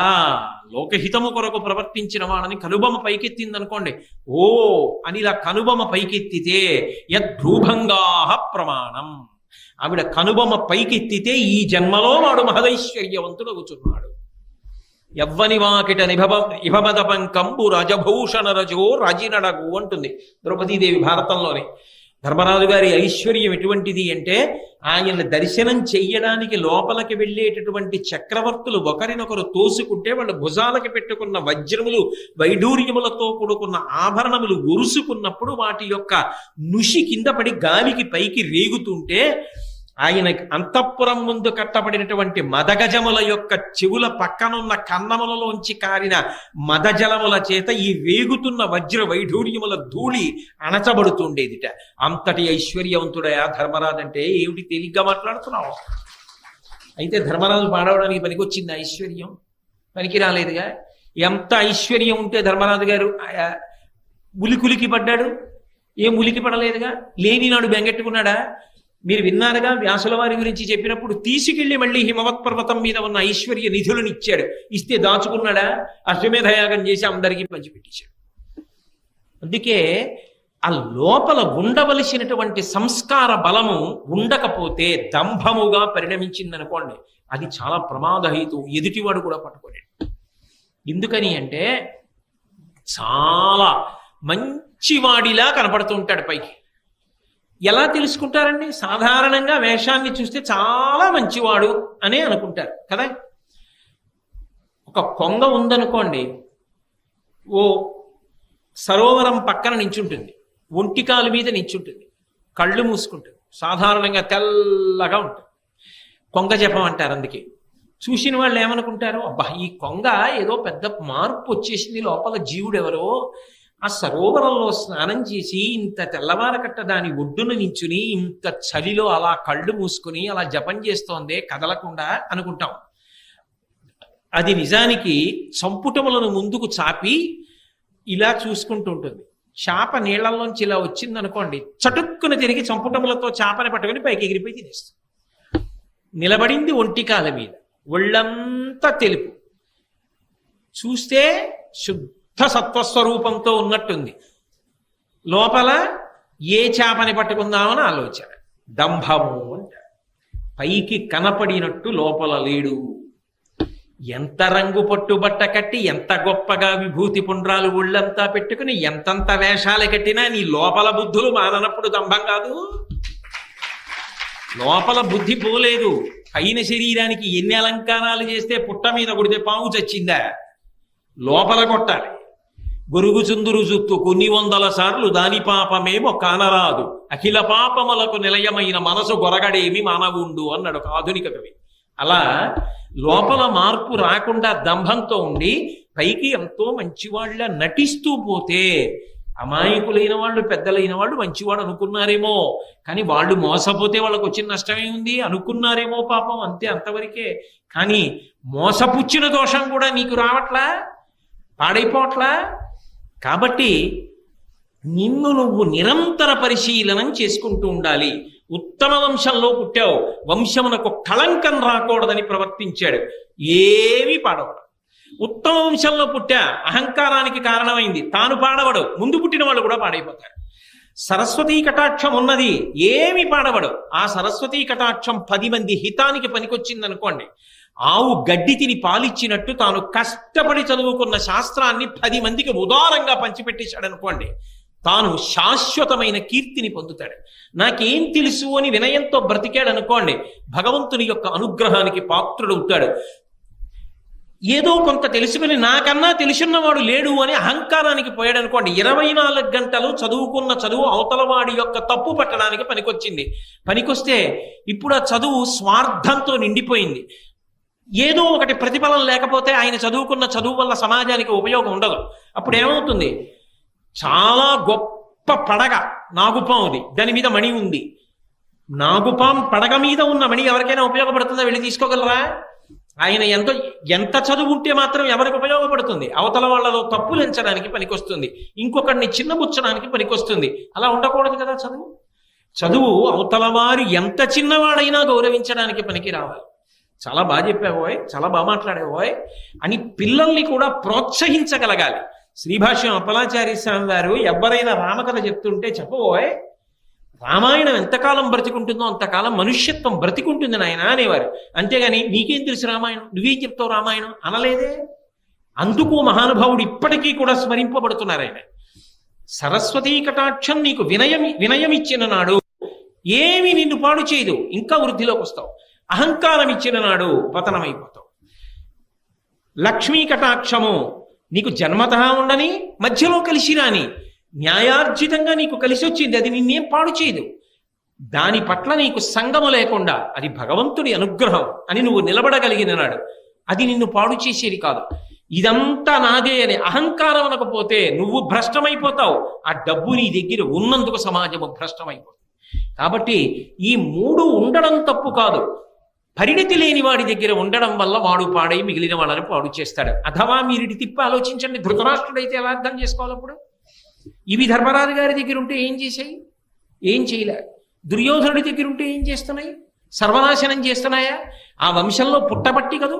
లోకహితము కొరకు ప్రవర్తించిన వాడని కనుబొమ్మ పైకెత్తిందనుకోండి. ఓ అని ఇలా కనుబొమ్మ పైకెత్తితే యద్భ్రూభంగా ప్రమాణం, ఆవిడ కనుబొమ్మ పైకెత్తితే ఈ జన్మలో వాడు మహదైశ్వర్యవంతుడు అవుతున్నాడు. యవ్వని వాకిట ఇభమద పంకంబు రజభూషణ రజో రజినడగు అంటుంది ద్రౌపదీదేవి భారతంలోనే. ధర్మరాజు గారి ఐశ్వర్యం ఎటువంటిది అంటే ఆయన దర్శనం చెయ్యడానికి లోపలికి వెళ్ళేటటువంటి చక్రవర్తులు ఒకరినొకరు తోసుకుంటే వాళ్ళు భుజాలకి పెట్టుకున్న వజ్రములు వైఢూర్యములతో కూడుకున్న ఆభరణములు ఒరుసుకున్నప్పుడు వాటి యొక్క నుషి కింద పడి గాలికి పైకి రేగుతుంటే ఆయన అంతఃపురం ముందు కట్టబడినటువంటి మదగజముల యొక్క చెవుల పక్కనున్న కన్నములలోంచి కారిన మదజలముల చేత ఈ వేగుతున్న వజ్ర వైఢూర్యముల ధూళి అణచబడుతుండేదిట. అంతటి ఐశ్వర్యవంతుడయా ధర్మరాజు అంటే ఏమిటి తేలిగ్గా మాట్లాడుతున్నావు? అయితే ధర్మరాజు పాడవడానికి పనికొచ్చింది ఐశ్వర్యం? పనికి రాలేదుగా. ఎంత ఐశ్వర్యం ఉంటే ధర్మరాజు గారు ఉలికులికి పడ్డాడు? ఏం ఉలికి పడలేదుగా. లేని నాడు బెంగెట్టుకున్నాడా? మీరు విన్నారుగా వ్యాసుల వారి గురించి చెప్పినప్పుడు తీసుకెళ్లి మళ్ళీ హిమవత్ పర్వతం మీద ఉన్న ఐశ్వర్య నిధులను ఇచ్చాడు. ఇస్తే దాచుకున్నాడా? అశ్వమేధయాగం చేసి అందరికీ పంచిపెట్టించాడు. అందుకే ఆ లోపల ఉండవలసినటువంటి సంస్కార బలము ఉండకపోతే దంభముగా పరిణమించిందనుకోండి, అది చాలా ప్రమాదహేతు. ఎదుటివాడు కూడా పట్టుకోలేడు. ఎందుకని అంటే చాలా మంచివాడిలా కనపడుతూ ఉంటాడు పైకి. ఎలా తెలుసుకుంటారండి? సాధారణంగా వేషాన్ని చూస్తే చాలా మంచివాడు అనే అనుకుంటారు కదా. ఒక కొంగ ఉందనుకోండి, ఓ సరోవరం పక్కన నించుంటుంది, ఒంటికాలు మీద నించుంటుంది, కళ్ళు మూసుకుంటుంది, సాధారణంగా తెల్లగా ఉంటుంది. కొంగ జపం అంటారు. అందుకే చూసిన వాళ్ళు ఏమనుకుంటారు, అబ్బా ఈ కొంగ ఏదో పెద్ద మార్పు వచ్చేసింది, లోపల జీవుడు ఎవరో ఆ సరోవరంలో స్నానం చేసి ఇంత తెల్లవారకట్ట దాని ఒడ్డున నించుని ఇంత చలిలో అలా కళ్ళు మూసుకుని అలా జపం చేస్తోందే కదలకుండా అనుకుంటాం. అది నిజానికి సంపుటములను ముందుకు చాపి ఇలా చూసుకుంటూ ఉంటుంది. చేప నీళ్లలోంచి ఇలా వచ్చిందనుకోండి, చటుక్కున తిరిగి సంపుటములతో చేపని పట్టుకుని పైకి ఎగిరిపోయి తినేస్తుంది. నిలబడింది ఒంటికాల మీద, ఒళ్ళంతా తెలుపు, చూస్తే శుద్ధ సత్వస్వరూపంతో ఉన్నట్టుంది. లోపల ఏ చేపని పట్టుకుందామని ఆలోచన. దంభము అంటారు. పైకి కనపడినట్టు లోపల లేడు. ఎంత రంగు పట్టుబట్ట కట్టి ఎంత గొప్పగా విభూతి పుండ్రాలు ఒళ్ళంతా పెట్టుకుని ఎంతంత వేషాలు కట్టినా నీ లోపల బుద్ధులు మాననప్పుడు దంభం కాదు. లోపల బుద్ధి పోలేదు. పైన శరీరానికి ఎన్ని అలంకారాలు చేస్తే పుట్ట మీద కొడితే పాము చచ్చిందా? లోపల కొట్టాలి. గొరుగు చుందురు జుత్తు కొన్ని వందల సార్లు దాని పాపమేమో కానరాదు, అఖిల పాపములకు నిలయమైన మనసు గొరగడేమి మానవుండు అన్నాడు ఒక ఆధునిక కవి. అలా లోపల మార్పు రాకుండా దంభంతో ఉండి పైకి ఎంతో మంచివాళ్ళ నటిస్తూ పోతే అమాయకులైన వాళ్ళు, పెద్దలైన వాళ్ళు మంచివాడు అనుకున్నారేమో, కానీ వాళ్ళు మోసపోతే వాళ్ళకు వచ్చిన నష్టమే ఉంది అనుకున్నారేమో పాపం, అంతే, అంతవరకే. కానీ మోసపుచ్చిన దోషం కూడా నీకు రావట్లా, పాడైపోవట్లా. కాబట్టి నిన్ను నువ్వు నిరంతర పరిశీలనం చేసుకుంటూ ఉండాలి. ఉత్తమ వంశంలో పుట్టావు, వంశమునకు కళంకం రాకూడదని ప్రవర్తించాడు, ఏమీ పాడవడు. ఉత్తమ వంశంలో పుట్టా, అహంకారానికి కారణమైంది, తాను పాడవడు, ముందు పుట్టిన వాళ్ళు కూడా పాడైపోతారు. సరస్వతీ కటాక్షం ఉన్నది, ఏమి పాడవడు. ఆ సరస్వతీ కటాక్షం 10 మంది హితానికి పనికొచ్చిందనుకోండి, ఆవు గడ్డి తిని పాలిచ్చినట్టు తాను కష్టపడి చదువుకున్న శాస్త్రాన్ని 10 మందికి ఉదారంగా పంచిపెట్టేశాడు అనుకోండి, తాను శాశ్వతమైన కీర్తిని పొందుతాడు. నాకేం తెలుసు అని వినయంతో బ్రతికాడు అనుకోండి, భగవంతుని యొక్క అనుగ్రహానికి పాత్రుడవుతాడు. ఏదో కొంత తెలుసుకుని నాకన్నా తెలుసున్నవాడు లేడు అని అహంకారానికి పోయాడు అనుకోండి, 24 గంటలు చదువుకున్న చదువు అవతలవాడి యొక్క తప్పు పట్టడానికి పనికొచ్చింది. పనికొస్తే ఇప్పుడు ఆ చదువు స్వార్థంతో నిండిపోయింది. ఏదో ఒకటి ప్రతిఫలం లేకపోతే ఆయన చదువుకున్న చదువు వల్ల సమాజానికి ఉపయోగం ఉండదు. అప్పుడు ఏమవుతుంది? చాలా గొప్ప పడగ నాగుపాముది, దాని మీద మణి ఉంది. నాగుపాం పడగ మీద ఉన్న మణి ఎవరికైనా ఉపయోగపడుతుందా? వెళ్ళి తీసుకోగలరా? ఆయన ఎంత చదువు ఉంటే మాత్రం ఎవరికి ఉపయోగపడుతుంది? అవతల వాళ్ళలో తప్పులు ఎంచడానికి పనికొస్తుంది, ఇంకొకరిని చిన్నబుచ్చడానికి పనికొస్తుంది. అలా ఉండకూడదు కదా. చదువు అవతల వారు ఎంత చిన్నవాడైనా గౌరవించడానికి పనికి రావాలి. చాలా బాగా చెప్పావోయ్, చాలా బాగా మాట్లాడేవోయ్ అని పిల్లల్ని కూడా ప్రోత్సహించగలగాలి. శ్రీభాష్యం అప్పలాచార్య స్వామి వారు ఎవరైనా రామకథ చెప్తుంటే చెప్పబోయ్, రామాయణం ఎంతకాలం బ్రతికుంటుందో అంతకాలం మనుష్యత్వం బ్రతికుంటుంది నాయన అనేవారు. అంతేగాని నీకేం తెలుసు రామాయణం, నువ్వేం చెప్తావు రామాయణం అనలేదే. అందుకు మహానుభావుడు ఇప్పటికీ కూడా స్మరింపబడుతున్నారు. ఆయన సరస్వతీ కటాక్షం నీకు వినయం ఇచ్చిన నాడు ఏమి నిన్ను పాడు చేయదు, ఇంకా వృద్ధిలోకి వస్తావు. అహంకారం ఇచ్చిన నాడు పతనమైపోతావు. లక్ష్మీ కటాక్షము నీకు జన్మతః ఉండని, మధ్యలో కలిసి రాని, న్యాయార్జితంగా నీకు కలిసి వచ్చింది, అది నిన్నేం పాడు చేయదు. దాని పట్ల నీకు సంగము లేకుండా అది భగవంతుడి అనుగ్రహం అని నువ్వు నిలబడగలిగిన నాడు అది నిన్ను పాడు చేసేది కాదు. ఇదంతా నాదే అని అహంకారం అనకపోతే నువ్వు భ్రష్టమైపోతావు. ఆ డబ్బు నీ దగ్గర ఉన్నందుకు సమాజము భ్రష్టమైపోతుంది. కాబట్టి ఈ 3 ఉండడం తప్పు కాదు. పరిణతి లేని వాడి దగ్గర ఉండడం వల్ల వాడు పాడై మిగిలిన వాళ్ళని పాడు చేస్తాడు. అథవా మీరిటి తిప్పి ఆలోచించండి, ధృతరాష్ట్రుడైతే ఎలా అర్థం చేసుకోవాలి? అప్పుడు ఇవి ధర్మరాజు గారి దగ్గర ఉంటే ఏం చేశాయి? ఏం చేయలే. దుర్యోధనుడి దగ్గర ఉంటే ఏం చేస్తున్నాయి? సర్వనాశనం చేస్తున్నాయా? ఆ వంశంలో పుట్టబట్టి కదూ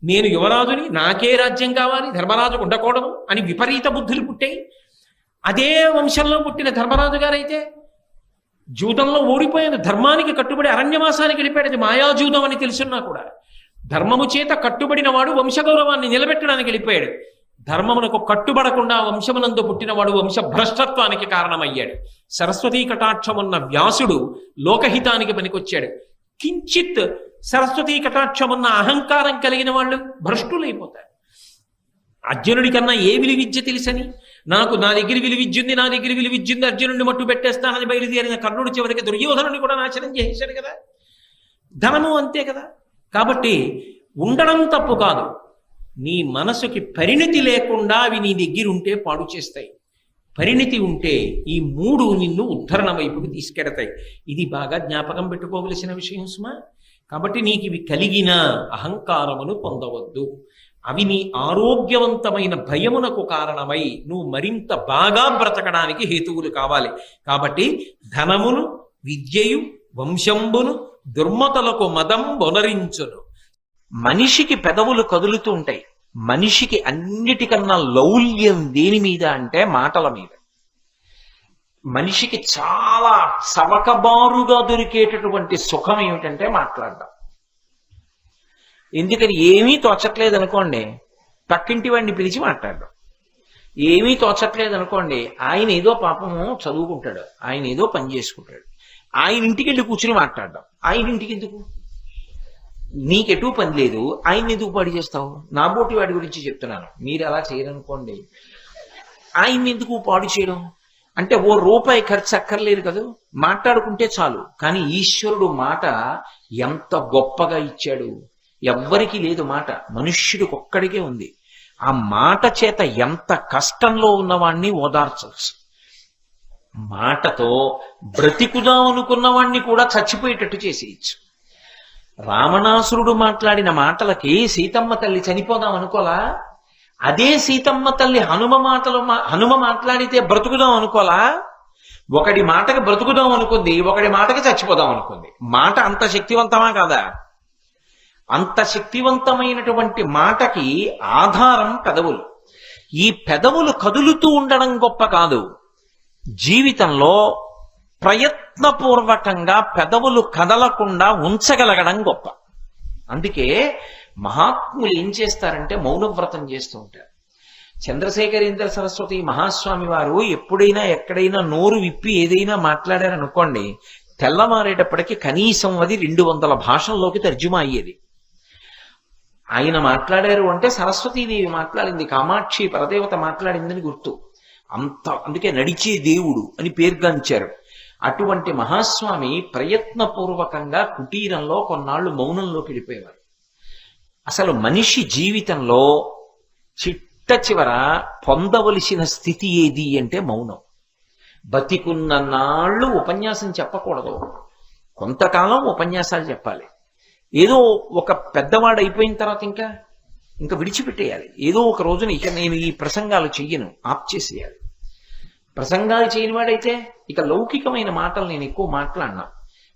నేను యువరాజుని, నాకే రాజ్యం కావాలి, ధర్మరాజు ఉండకూడదు అని విపరీత బుద్ధులు పుట్టాయి. అదే వంశంలో పుట్టిన ధర్మరాజు గారైతే జూదంలో ఓడిపోయిన ధర్మానికి కట్టుబడి అరణ్యవాసానికి వెళ్ళిపోయాడు. అది మాయాజూదం అని తెలుసున్నా కూడా ధర్మము చేత కట్టుబడిన వాడు వంశగౌరవాన్ని నిలబెట్టడానికి వెళ్ళిపోయాడు. ధర్మమునకు కట్టుబడకుండా వంశమునందు పుట్టినవాడు వంశ భ్రష్టత్వానికి కారణమయ్యాడు. సరస్వతీ కటాక్షమున్న వ్యాసుడు లోకహితానికి పనికొచ్చాడు. కించిత్ సరస్వతీ కటాక్షమున్న అహంకారం కలిగిన వాళ్ళు భ్రష్టులైపోతారు. అర్జునుడి కన్నా ఏ విలువిద్య తెలుసని, నా దగ్గర విలువిద్యుంది, నా దగ్గర విలువిద్యుంది, అర్జునుడిని మట్టు పెట్టేస్తానని బయలుదేరిన కర్ణుడు చివరికి దుర్యోధనుడిని కూడా నాశనం చేసేశాడు కదా. ధనము అంతే కదా. కాబట్టి ఉండడం తప్పు కాదు, నీ మనసుకి పరిణతి లేకుండా అవి నీ దగ్గర ఉంటే పాడు చేస్తాయి. పరిణతి ఉంటే ఈ 3 నిన్ను ఉద్ధరణ వైపుకి తీసుకెడతాయి. ఇది బాగా జ్ఞాపకం పెట్టుకోవలసిన విషయం సుమా. కాబట్టి నీకు ఇవి కలిగిన అహంకారమును పొందవద్దు. అవి నీ ఆరోగ్యవంతమైన భయమునకు కారణమై నువ్వు మరింత బాగా బ్రతకడానికి హేతువులు కావాలి. కాబట్టి ధనమును, విద్యయు, వంశంబును దుర్మతలకు మదం బొనరించును. మనిషికి పెదవులు కదులుతూ ఉంటాయి. మనిషికి అన్నిటికన్నా లౌల్యం దేని మీద అంటే మాటల మీద. మనిషికి చాలా సవకబారుగా దొరికేటటువంటి సుఖం ఏమిటంటే మాట్లాడడం. ఎందుకని ఏమీ తోచట్లేదు అనుకోండి, పక్కింటి వాడిని పిలిచి మాట్లాడడం. ఏమీ తోచట్లేదు అనుకోండి, ఆయన ఏదో పాపము చదువుకుంటాడు, ఆయన ఏదో పని చేసుకుంటాడు, ఆయన ఇంటికి వెళ్ళి కూర్చుని మాట్లాడడం. ఆయన ఇంటికి ఎందుకు? నీకెటూ పని లేదు, ఆయన ఎందుకు పాడు చేస్తావు? నా బోటి వాడి గురించి చెప్తున్నాను. మీరు అలా చేయరనుకోండి, ఆయన్ని ఎందుకు పాడు చేయడం? అంటే ఓ రూపాయి ఖర్చు అక్కర్లేదు కదా, మాట్లాడుకుంటే చాలు. కానీ ఈశ్వరుడు మాట ఎంత గొప్పగా ఇచ్చాడు. ఎవ్వరికీ లేదు మాట, మనుష్యుడికి ఒక్కడికే ఉంది. ఆ మాట చేత ఎంత కష్టంలో ఉన్నవాణ్ణి ఓదార్చవచ్చు. మాటతో బ్రతికుదాం అనుకున్నవాణ్ణి కూడా చచ్చిపోయేటట్టు చేసేయచ్చు. రావణాసురుడు మాట్లాడిన మాటలకి సీతమ్మ తల్లి చనిపోదాం అనుకోలా? అదే సీతమ్మ తల్లి హనుమ మాట్లాడితే బ్రతుకుదాం అనుకోలా? ఒకడి మాటకి బ్రతుకుదాం అనుకుంది, ఒకడి మాటకి చచ్చిపోదాం అనుకుంది. మాట అంత శక్తివంతమా కాదా? అంత శక్తివంతమైనటువంటి మాటకి ఆధారం పెదవులు. ఈ పెదవులు కదులుతూ ఉండడం గొప్ప కాదు, జీవితంలో ప్రయత్నపూర్వకంగా పెదవులు కదలకుండా ఉంచగలగడం గొప్ప. అందుకే మహాత్ములు ఏం చేస్తారంటే మౌనవ్రతం చేస్తూ ఉంటారు. చంద్రశేఖరేంద్ర సరస్వతి మహాస్వామి వారు ఎప్పుడైనా ఎక్కడైనా నోరు విప్పి ఏదైనా మాట్లాడారనుకోండి, తెల్లవారేటప్పటికి కనీసం అది 200 భాషల్లోకి తర్జుమా అయ్యేది. ఆయన మాట్లాడారు అంటే సరస్వతీదేవి మాట్లాడింది, కామాక్షి పరదేవత మాట్లాడిందని గుర్తు. అందుకే నడిచే దేవుడు అని పేర్గాంచారు. అటువంటి మహాస్వామి ప్రయత్నపూర్వకంగా కుటీరంలో కొన్నాళ్లు మౌనంలోకి వెళ్ళిపోయేవారు. అసలు మనిషి జీవితంలో చిట్ట చివర పొందవలసిన స్థితి ఏది అంటే మౌనం. బతికున్న నాళ్ళు ఉపన్యాసం చెప్పకూడదు, కొంతకాలం ఉపన్యాసాలు చెప్పాలి. ఏదో ఒక పెద్దవాడు అయిపోయిన తర్వాత ఇంకా విడిచిపెట్టేయాలి. ఏదో ఒక రోజున ఇక నేను ఈ ప్రసంగాలు చెయ్యను, ఆప్ చేసేయాలి. ప్రసంగాలు చేయని వాడైతే ఇక లౌకికమైన మాటలు నేను ఎక్కువ మాట్లాడినా.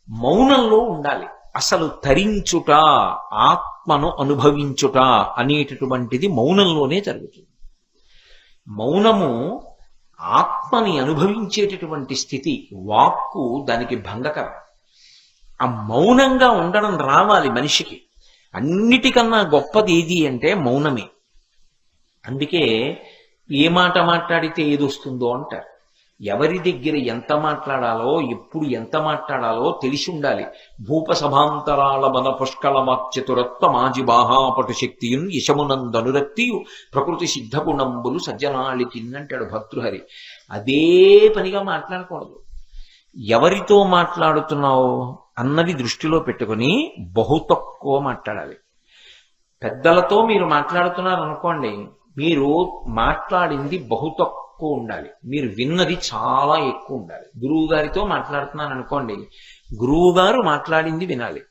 మౌనంలో ఉండాలి. అసలు తరించుట, ఆత్మను అనుభవించుట అనేటటువంటిది మౌనంలోనే జరుగుతుంది. మౌనము ఆత్మని అనుభవించేటటువంటి స్థితి. వాక్కు దానికి భంగకరం. ఆ మౌనంగా ఉండడం రావాలి మనిషికి. అన్నిటికన్నా గొప్పది ఏది అంటే మౌనమే. అందుకే ఏ మాట మాట్లాడితే ఏదొస్తుందో అంటారు. ఎవరి దగ్గర ఎంత మాట్లాడాలో, ఎప్పుడు ఎంత మాట్లాడాలో తెలిసి ఉండాలి. భూపసభాంతరాల మన పుష్కళ వాక్చతురత్వ మాజి బాహాపటు శక్తియున్ యశమునందనురక్తియు ప్రకృతి సిద్ధగుణంబులు సజ్జనాళికి అంటాడు భర్తృహరి. అదే పనిగా మాట్లాడకూడదు. ఎవరితో మాట్లాడుతున్నావు అన్నది దృష్టిలో పెట్టుకుని బహు తక్కువ మాట్లాడాలి. పెద్దలతో మీరు మాట్లాడుతున్నారు అనుకోండి, మీరు మాట్లాడింది బహు తక్కువ ఉండాలి, మీరు విన్నది చాలా ఎక్కువ ఉండాలి. గురువు గారితో మాట్లాడుతున్నాను అనుకోండి, గురువు గారు మాట్లాడింది వినాలి.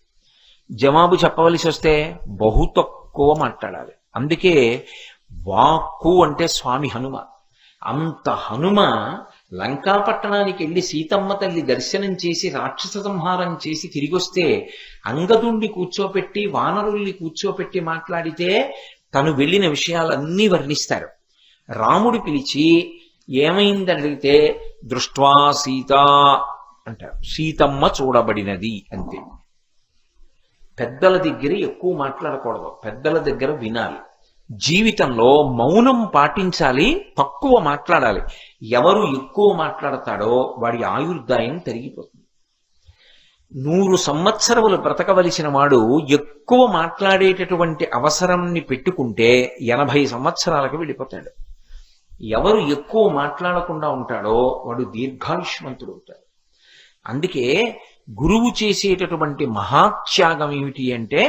జవాబు చెప్పవలసి వస్తే బహు తక్కువ మాట్లాడాలి. అందుకే వాక్కు అంటే స్వామి హనుమ. అంత హనుమ లంకాపట్టణానికి వెళ్ళి సీతమ్మ తల్లి దర్శనం చేసి రాక్షస సంహారం చేసి తిరిగొస్తే అంగదుణ్ణి కూర్చోపెట్టి వానరుల్ని కూర్చోపెట్టి మాట్లాడితే తను వెళ్ళిన విషయాలన్నీ వర్ణిస్తారు. రాముడు పిలిచి ఏమైందని అడిగితే దృష్ట్వా సీత అంటారు. సీతమ్మ చూడబడినది అంతే. పెద్దల దగ్గర ఎక్కువ మాట్లాడకూడదు, పెద్దల దగ్గర వినాలి. జీవితంలో మౌనం పాటించాలి, తక్కువ మాట్లాడాలి. ఎవరు ఎక్కువ మాట్లాడతాడో వాడి ఆయుర్దాయం తరిగిపోతుంది. 100 సంవత్సరములు బ్రతకవలసిన వాడు ఎక్కువ మాట్లాడేటటువంటి అవసరాన్ని పెట్టుకుంటే 80 సంవత్సరాలకు వెళ్ళిపోతాడు. ఎవరు ఎక్కువ మాట్లాడకుండా ఉంటాడో వాడు దీర్ఘాయుష్మంతుడు అవుతాడు. అందుకే గురువు చేసేటటువంటి మహాత్యాగం ఏమిటి అంటే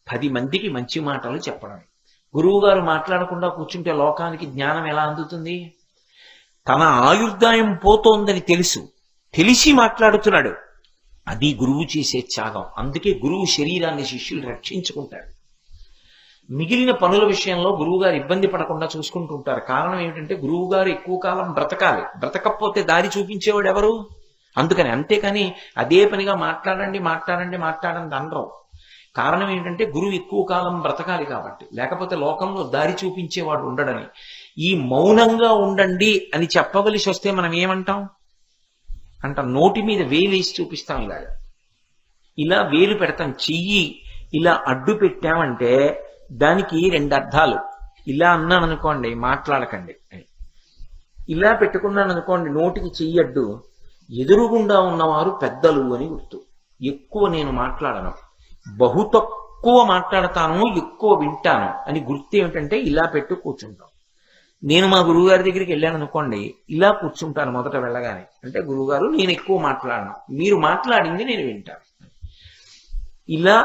10 మందికి మంచి మాటలు చెప్పడం. గురువు గారు మాట్లాడకుండా కూర్చుంటే లోకానికి జ్ఞానం ఎలా అందుతుంది? తన ఆయుర్దాయం పోతోందని తెలిసి మాట్లాడుతున్నాడు. అది గురువు చేసే త్యాగం. అందుకే గురువు శరీరాన్ని శిష్యులు రక్షించుకుంటారు. మిగిలిన పనుల విషయంలో గురువుగారు ఇబ్బంది పడకుండా చూసుకుంటూ ఉంటారు. కారణం ఏమిటంటే గురువుగారు ఎక్కువ కాలం బ్రతకాలి. బ్రతకపోతే దారి చూపించేవాడు ఎవరు? అందుకని. అంతేకాని అదే పనిగా మాట్లాడండి అనరు. కారణం ఏంటంటే గురువు ఎక్కువ కాలం బ్రతకాలి కాబట్టి, లేకపోతే లోకంలో దారి చూపించేవాడు ఉండడని. ఈ మౌనంగా ఉండండి అని చెప్పవలసి వస్తే మనం ఏమంటాం నోటి మీద వేలేసి చూపిస్తాం. ఇలా వేలు పెడతాం. చెయ్యి ఇలా అడ్డు పెట్టామంటే దానికి 2 అర్థాలు. ఇలా అన్నాను అనుకోండి మాట్లాడకండి, ఇలా పెట్టుకున్నాను అనుకోండి నోటికి చెయ్యి అడ్డు, ఎదురుగుండా ఉన్నవారు పెద్దలు అని గుర్తు. ఎక్కువ నేను మాట్లాడను, బహు తక్కువ మాట్లాడతాను, ఎక్కువ వింటాను అని గుర్తు. ఏమిటంటే ఇలా పెట్టు కూర్చుంటాం. నేను మా గురువుగారి దగ్గరికి వెళ్ళాను అనుకోండి, ఇలా కూర్చుంటాను మొదట వెళ్ళగానే. అంటే గురువుగారు నేను ఎక్కువ మాట్లాడను, మీరు మాట్లాడింది నేను వింటాను. ఇలా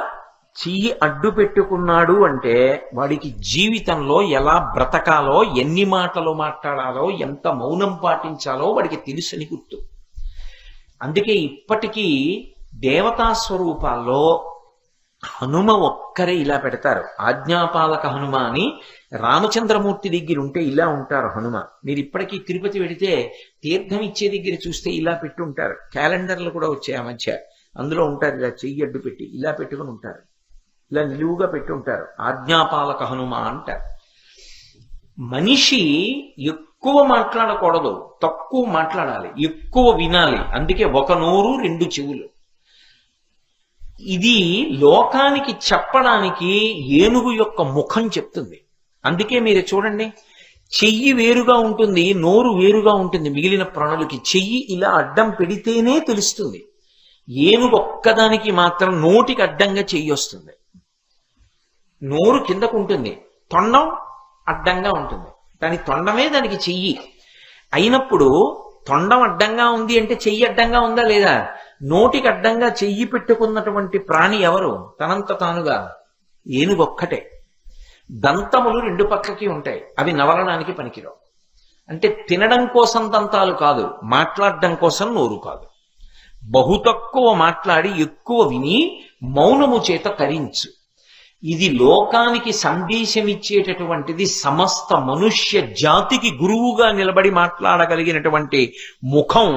చెయ్యి అడ్డు పెట్టుకున్నాడు అంటే వాడికి జీవితంలో ఎలా బ్రతకాలో, ఎన్ని మాటలు మాట్లాడాలో, ఎంత మౌనం పాటించాలో వాడికి తెలుసని గుర్తు. అందుకే ఇప్పటికీ దేవతా స్వరూపాల్లో హనుమ ఒక్కరే ఇలా పెడతారు. ఆజ్ఞాపాలక హనుమ అని రామచంద్రమూర్తి దగ్గర ఉంటే ఇలా ఉంటారు హనుమ. మీరు ఇప్పటికీ తిరుపతి వెడితే తీర్థం ఇచ్చే దగ్గర చూస్తే ఇలా పెట్టి ఉంటారు. క్యాలెండర్లు కూడా వచ్చాయి ఆ మధ్య, అందులో ఉంటారు ఇలా చెయ్యి అడ్డు పెట్టి ఇలా పెట్టుకుని ఉంటారు, ఇలా నిలువుగా పెట్టి ఉంటారు. ఆజ్ఞాపాలక హనుమ అంటారు. మనిషి ఎక్కువ మాట్లాడకూడదు, తక్కువ మాట్లాడాలి, ఎక్కువ వినాలి. అందుకే 1 నోరు 2 చెవులు. ఇది లోకానికి చెప్పడానికి ఏనుగు యొక్క ముఖం చెప్తుంది. అందుకే మీరు చూడండి, చెయ్యి వేరుగా ఉంటుంది, నోరు వేరుగా ఉంటుంది. మిగిలిన ప్రాణులకి చెయ్యి ఇలా అడ్డం పెడితేనే తెలుస్తుంది. ఏనుగు ఒక్కదానికి మాత్రం నోటికి అడ్డంగా చెయ్యి వస్తుంది. నోరు కిందకు ఉంటుంది, తొండం అడ్డంగా ఉంటుంది. దాని తొండమే దానికి చెయ్యి అయినప్పుడు, తొండం అడ్డంగా ఉంది అంటే చెయ్యి అడ్డంగా ఉందా లేదా? నోటికి అడ్డంగా చెయ్యి పెట్టుకున్నటువంటి ప్రాణి ఎవరు? తనంత తానుగా ఏనుగొక్కటే. దంతములు రెండు పక్కకి ఉంటాయి, అవి నవలడానికి పనికిరావు. అంటే తినడం కోసం దంతాలు కాదు, మాట్లాడడం కోసం నోరు కాదు. బహు తక్కువ మాట్లాడి ఎక్కువ విని మౌనము చేత తరించు. ఇది లోకానికి సందేశమిచ్చేటటువంటిది. సమస్త మనుష్య జాతికి గురువుగా నిలబడి మాట్లాడగలిగినటువంటి ముఖం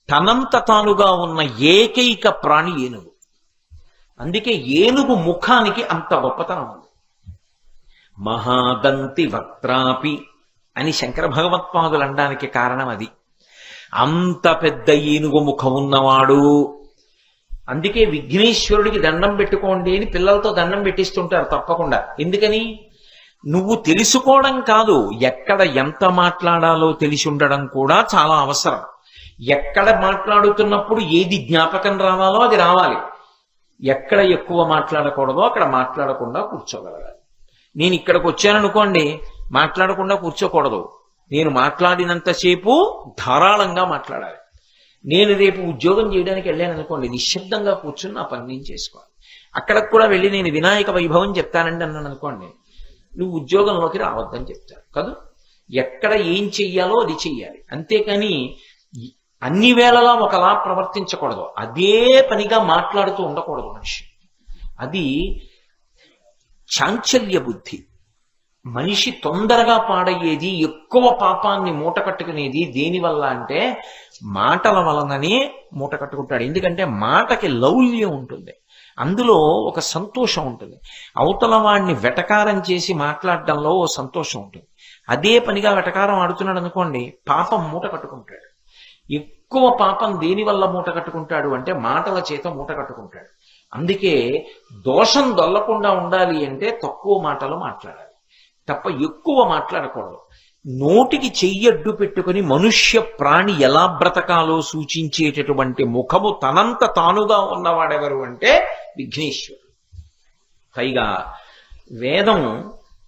తనంత తానుగా ఉన్న ఏకైక ప్రాణి ఏనుగు. అందుకే ఏనుగు ముఖానికి అంత గొప్పతనం ఉంది. మహాదంతి వక్త్రాపి అని శంకర భగవత్పాదులు అనడానికి కారణం అది. అంత పెద్ద ఏనుగు ముఖం ఉన్నవాడు. అందుకే విఘ్నేశ్వరుడికి దండం పెట్టుకోండి అని పిల్లలతో దండం పెట్టిస్తుంటారు తప్పకుండా. ఎందుకని? నువ్వు తెలుసుకోవడం కాదు, ఎక్కడ ఎంత మాట్లాడాలో తెలిసి ఉండడం కూడా చాలా అవసరం. ఎక్కడ మాట్లాడుతున్నప్పుడు ఏది జ్ఞాపకం రావాలో అది రావాలి. ఎక్కడ ఎక్కువ మాట్లాడకూడదో అక్కడ మాట్లాడకుండా కూర్చోగలగాలి. నేను ఇక్కడికి వచ్చాననుకోండి, మాట్లాడకుండా కూర్చోకూడదు. నేను మాట్లాడినంతసేపు ధారాళంగా మాట్లాడాలి. నేను రేపు ఉద్యోగం చేయడానికి వెళ్ళాను అనుకోండి, నిశ్శబ్దంగా కూర్చుని నా పని నేను చేసుకోవాలి. అక్కడికి కూడా వెళ్ళి నేను వినాయక వైభవం చెప్తానండి అన్నాను అనుకోండి, నువ్వు ఉద్యోగంలోకి రావద్దని చెప్తారు కదా. ఎక్కడ ఏం చెయ్యాలో అది చెయ్యాలి. అంతేకాని అన్ని వేళలా ఒకలా ప్రవర్తించకూడదు. అదే పనిగా మాట్లాడుతూ ఉండకూడదు మనిషి. అది చాంచల్య బుద్ధి. మనిషి తొందరగా పాడయ్యేది, ఎక్కువ పాపాన్ని మూట కట్టుకునేది దేనివల్ల అంటే మాటల వలననే మూట కట్టుకుంటాడు. ఎందుకంటే మాటకి లౌల్యం ఉంటుంది, అందులో ఒక సంతోషం ఉంటుంది. అవతల వాడిని వెటకారం చేసి మాట్లాడడంలో ఓ సంతోషం ఉంటుంది. అదే పనిగా వెటకారం ఆడుతున్నాడు అనుకోండి, పాపం మూట కట్టుకుంటాడు. ఎక్కువ పాపం దేనివల్ల మూట కట్టుకుంటాడు అంటే మాటల చేత మూట కట్టుకుంటాడు. అందుకే దోషం దొల్లకుండా ఉండాలి అంటే తక్కువ మాటలు మాట్లాడాలి తప్ప ఎక్కువ మాట్లాడకూడదు. నోటికి చెయ్యడ్డు పెట్టుకుని మనుష్య ప్రాణి ఎలా బ్రతకాలో సూచించేటటువంటి ముఖము తనంత తానుగా ఉన్నవాడెవరు అంటే విఘ్నేశ్వరుడు. పైగా వేదం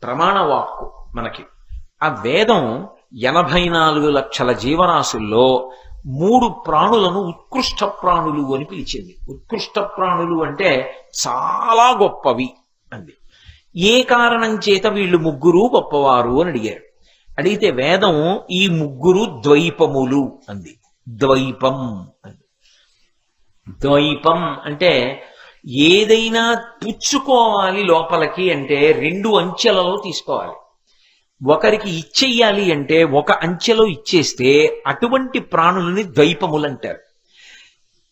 ప్రమాణవాక్కు మనకి. ఆ వేదం 84 లక్షల జీవరాశుల్లో 3 ప్రాణులను ఉత్కృష్ట ప్రాణులు అని పిలిచింది. ఉత్కృష్ట ప్రాణులు అంటే చాలా గొప్పవి అంది. ఏ కారణం చేత వీళ్ళు ముగ్గురు గొప్పవారు అని అడిగారు. అడిగితే వేదం ఈ ముగ్గురు ద్వైపములు అంది. ద్వైపం అంది. ద్వైపం అంటే ఏదైనా పుచ్చుకోవాలి లోపలికి అంటే 2 అంచెలలో తీసుకోవాలి. ఒకరికి ఇచ్చేయాలి అంటే ఒక అంచెలో ఇచ్చేస్తే అటువంటి ప్రాణులని ద్వైపములు అంటారు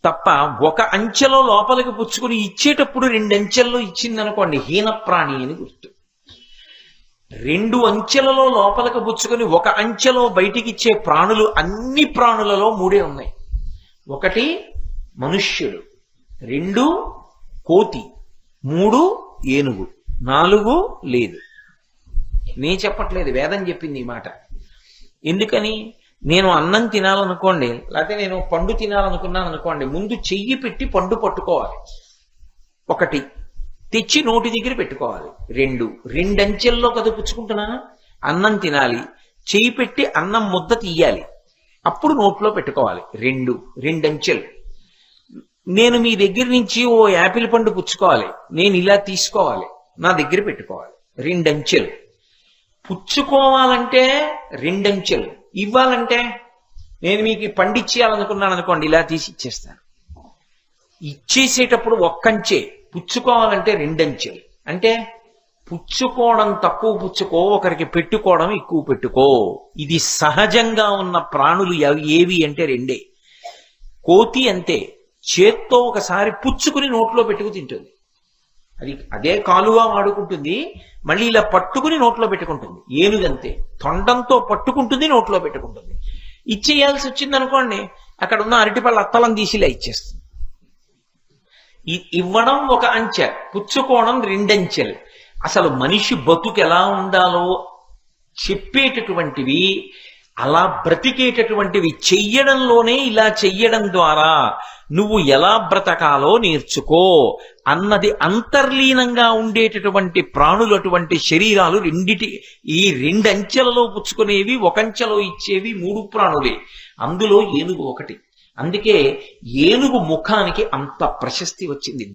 తప్ప, ఒక అంచెలో లోపలికి పుచ్చుకుని ఇచ్చేటప్పుడు 2 అంచెల్లో ఇచ్చిందనుకోండి హీన ప్రాణి అని గుర్తు. 2 అంచెలలో లోపలికి పుచ్చుకొని ఒక అంచెలో బయటికి ఇచ్చే ప్రాణులు అన్ని ప్రాణులలో 3 ఉన్నాయి. 1 మనుష్యుడు, 2 కోతి, 3 ఏనుగు, 4 లేదు. నేను చెప్పట్లేదు, వేదం చెప్పింది ఈ మాట. ఎందుకని? నేను అన్నం తినాలనుకోండి, లేకపోతే నేను పండు తినాలనుకున్నాను అనుకోండి, ముందు చెయ్యి పెట్టి పండు పట్టుకోవాలి. 1 తెచ్చి నోటి దగ్గర పెట్టుకోవాలి. 2 అంచెల్లో కదా పుచ్చుకుంటున్నాను. అన్నం తినాలి, చెయ్యి పెట్టి అన్నం ముద్ద తీయాలి, అప్పుడు నోట్లో పెట్టుకోవాలి. 2 అంచెలు. నేను మీ దగ్గర నుంచి ఓ యాపిల్ పండు పుచ్చుకోవాలి, నేను ఇలా తీసుకోవాలి, నా దగ్గర పెట్టుకోవాలి. 2 అంచెలు. పుచ్చుకోవాలంటే 2 అంచెలు. ఇవ్వాలంటే నేను మీకు పండిచ్చేయాలనుకున్నాను అనుకోండి, ఇలా తీసి ఇచ్చేస్తాను. ఇచ్చేసేటప్పుడు 1 అంచె, పుచ్చుకోవాలంటే 2 అంచెలు. అంటే పుచ్చుకోవడం తక్కువ పుచ్చుకో, ఒకరికి పెట్టుకోవడం ఎక్కువ పెట్టుకో. ఇది సహజంగా ఉన్న ప్రాణులు ఏవి అంటే 2. కోతి అంతే, చేత్తో ఒకసారి పుచ్చుకుని నోట్లో పెట్టుకు తింటుంది. అది అదే కాలుగా వాడుకుంటుంది, మళ్ళీ ఇలా పట్టుకుని నోట్లో పెట్టుకుంటుంది. ఏనుగంతే, తొండంతో పట్టుకుంటుంది, నోట్లో పెట్టుకుంటుంది. ఇచ్చేయాల్సి వచ్చింది అనుకోండి, అక్కడ ఉన్న అరటిపళ్ళ అత్తలం తీసి ఇలా ఇచ్చేస్తుంది. ఇవ్వడం 1 అంచె, పుచ్చుకోవడం 2 అంచెలు. అసలు మనిషి బతుకు ఎలా ఉండాలో చెప్పేటటువంటివి అలా బ్రతికేటటువంటివి. చెయ్యడంలోనే ఇలా చెయ్యడం ద్వారా నువ్వు ఎలా బ్రతకాలో నేర్చుకో అన్నది అంతర్లీనంగా ఉండేటటువంటి ప్రాణులు, అటువంటి శరీరాలు ఈ రెండంచెలలో పుచ్చుకునేవి, ఒకంచెలో ఇచ్చేవి 3 ప్రాణులే. అందులో ఏనుగు ఒకటి. అందుకే ఏనుగు ముఖానికి అంత ప్రశస్తి వచ్చింది.